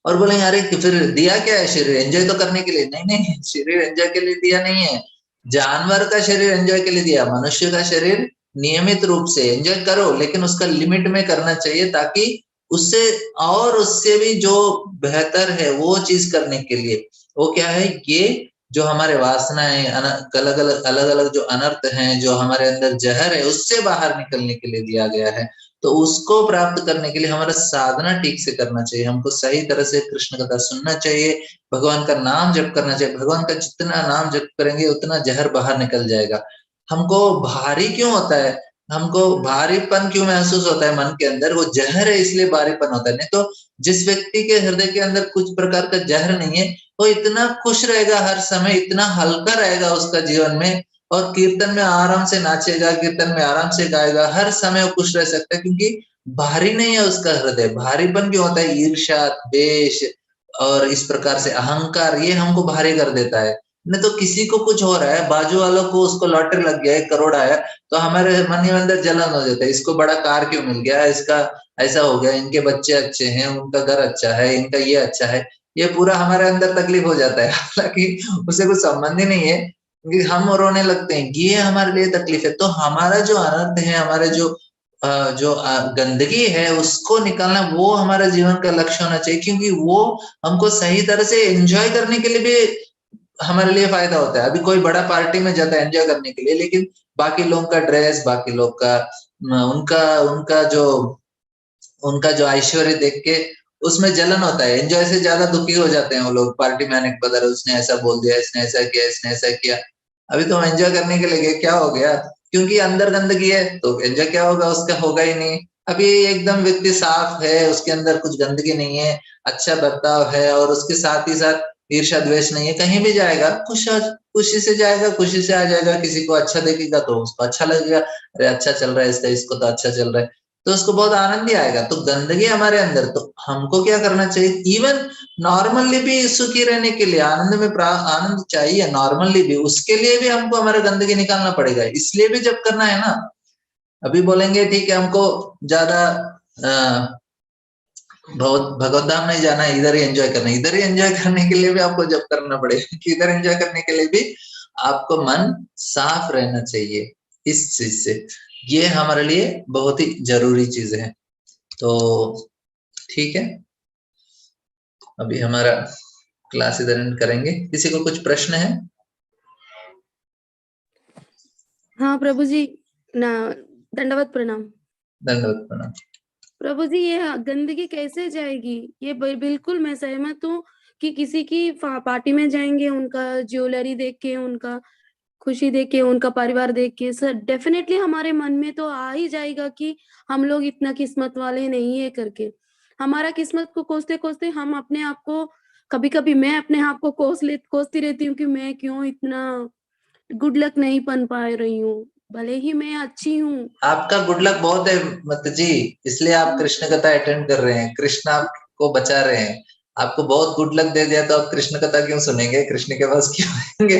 और बोलेंगे अरे कि फिर दिया क्या है शरीर, एंजॉय तो करने के लिए। नहीं नहीं, शरीर एंजॉय के लिए दिया नहीं है। जानवर का शरीर एंजॉय के लिए दिया, मनुष्य का शरीर नियमित रूप से एंजॉय करो, लेकिन उसका लिमिट में करना चाहिए, ताकि उससे और उससे भी जो बेहतर है वो चीज करने के लिए। वो क्या है, ये जो हमारे वासनाएं अलग अलग जो अनर्थ हैं, जो हमारे अंदर जहर है, उससे बाहर निकलने के लिए दिया गया है। तो उसको प्राप्त करने के लिए हमारा साधना ठीक से करना चाहिए, हमको सही तरह से कृष्ण कथा सुनना चाहिए, भगवान का नाम जप करना चाहिए। भगवान का जितना नाम जप करेंगे उतना जहर बाहर निकल जाएगा। हमको भारी क्यों होता है, हमको भारीपन क्यों महसूस होता है मन के अंदर, वो जहर है इसलिए भारीपन होता है। नहीं तो जिस व्यक्ति के हृदय के अंदर कुछ प्रकार का जहर नहीं है, वो इतना खुश रहेगा, हर समय इतना हल्का रहेगा उसका जीवन में, और कीर्तन में आराम से नाचेगा, कीर्तन में आराम से गाएगा, हर समय वो खुश रह सकता है, क्योंकि भारी नहीं है उसका हृदय। भारीपन क्यों होता है, ईर्ष्या, द्वेष और इस प्रकार से अहंकार, ये हमको भारी कर देता है। नहीं तो किसी को कुछ हो रहा है, बाजू वालों को उसको लॉटरी लग गया, 1 करोड़ आया, तो हमारे मन के अंदर जलन हो जाता है, इसको बड़ा कार क्यों मिल गया, इसका ऐसा हो गया, इनके बच्चे अच्छे हैं, उनका घर अच्छा है, इनका ये अच्छा है, ये पूरा हमारे अंदर तकलीफ हो जाता है। हालांकि उससे कुछ संबंध ही नहीं है, क्योंकि हम रोने लगते हैं, ये हमारे लिए तकलीफ है। तो हमारा जो अनर्थ है, हमारे जो गंदगी है, उसको निकालना वो हमारा जीवन का लक्ष्य होना चाहिए, क्योंकि वो हमको सही तरह से एंजॉय करने के लिए भी हमारे लिए फायदा होता है। अभी कोई बड़ा पार्टी में जाता है एंजॉय करने के लिए, लेकिन बाकी लोगों का ड्रेस, बाकी लोग का उनका उनका जो ऐश्वर्य देख के उसमें जलन होता है, एंजॉय से ज्यादा दुखी हो जाते हैं वो लोग। पार्टी में आने के बाद उसने ऐसा बोल दिया, इसने ऐसा किया, इसने ऐसा किया। अभी तो एंजॉय करने के लिए गए, क्या हो गया, क्योंकि अंदर गंदगी है तो एंजॉय क्या होगा, उसका होगा ही नहीं। अभी एकदम व्यक्ति साफ है, उसके अंदर कुछ गंदगी नहीं है, अच्छा बर्ताव है, और उसके साथ ही साथ ईर्ष्या द्वेष नहीं है, कहीं भी जाएगा खुशी से जाएगा, खुशी से आ जाएगा। किसी को अच्छा देखेगा तो उसको अच्छा लगेगा, अरे अच्छा चल रहा है इसका, इसको तो अच्छा चल रहा है, तो उसको बहुत आनंद ही आएगा। तो गंदगी हमारे अंदर, तो हमको क्या करना चाहिए, इवन नॉर्मली भी सुखी रहने के लिए, आनंद में आनंद चाहिए नॉर्मली भी, उसके लिए भी हमको हमारा गंदगी निकालना पड़ेगा। इसलिए भी जब करना है ना, अभी बोलेंगे ठीक है हमको ज्यादा बहुत भगवत धाम नहीं जाना है, इधर ही एंजॉय करना है। इधर ही एंजॉय करने के लिए भी आपको जब करना पड़ेगा कि इधर एंजॉय करने के लिए भी आपको मन साफ रहना चाहिए इस चीज से। ये हमारे लिए बहुत ही जरूरी चीज है। तो ठीक है, अभी हमारा क्लास इधर एंड करेंगे। किसी को कुछ प्रश्न है? हाँ प्रभु जी, ना दंडवत प्रणाम। दंडवत प्रणाम। प्रभु जी, ये गंदगी कैसे जाएगी? ये बिल्कुल मैं सहमत हूँ कि किसी की पार्टी में जाएंगे, उनका ज्वेलरी देख के, उनका खुशी देख के, उनका परिवार देख के, सर डेफिनेटली हमारे मन में तो आ ही जाएगा कि हम लोग इतना किस्मत वाले नहीं है करके। हमारा किस्मत को कोसते कोसते हम अपने आप को, कभी कभी मैं अपने आप को कोसती रहती हूँ कि मैं क्यों इतना गुड लक नहीं बन पा रही हूँ, भले ही मैं अच्छी हूँ। आपका गुड लक बहुत है मत जी, इसलिए आप कृष्ण कथा अटेंड कर रहे हैं, कृष्ण आपको बचा रहे हैं। आपको बहुत गुड लक दे दिया तो आप कृष्ण कथा क्यों सुनेंगे, कृष्ण के पास क्यों आएंगे?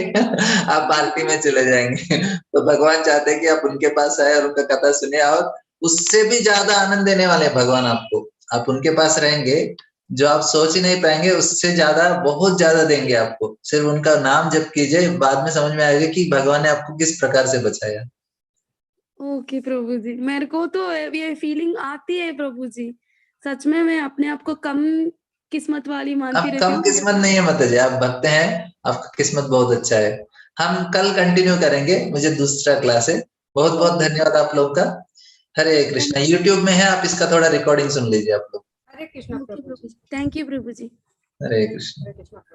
आप पार्टी में चले जाएंगे। तो भगवान चाहते हैं कि आप उनके पास आए और उनका कथा सुने, और उससे भी ज्यादा आनंद देने वाले हैं भगवान आपको। आप उनके पास रहेंगे, जो आप सोच ही नहीं पाएंगे उससे ज्यादा, बहुत ज्यादा देंगे आपको। सिर्फ उनका नाम जप कीजिए, बाद में समझ में आएगा कि भगवान ने आपको किस प्रकार से बचाया। ओके प्रभु जी, मेरे को तो ये फीलिंग आती है प्रभु जी। सच में मैं अपने आप को कम किस्मत वाली मानती आप रहती कम हूँ। किस्मत नहीं है माता जी, आप भक्त हैं, आपका किस्मत बहुत अच्छा है। हम कल कंटिन्यू करेंगे, मुझे दूसरा क्लास है। बहुत बहुत धन्यवाद आप लोग का। हरे कृष्णा। यूट्यूब में है, आप इसका थोड़ा रिकॉर्डिंग सुन लीजिए आप लोग। हरे कृष्णा प्रभु जी। Thank you Prabhu ji. हरे कृष्ण। हरे कृष्णा।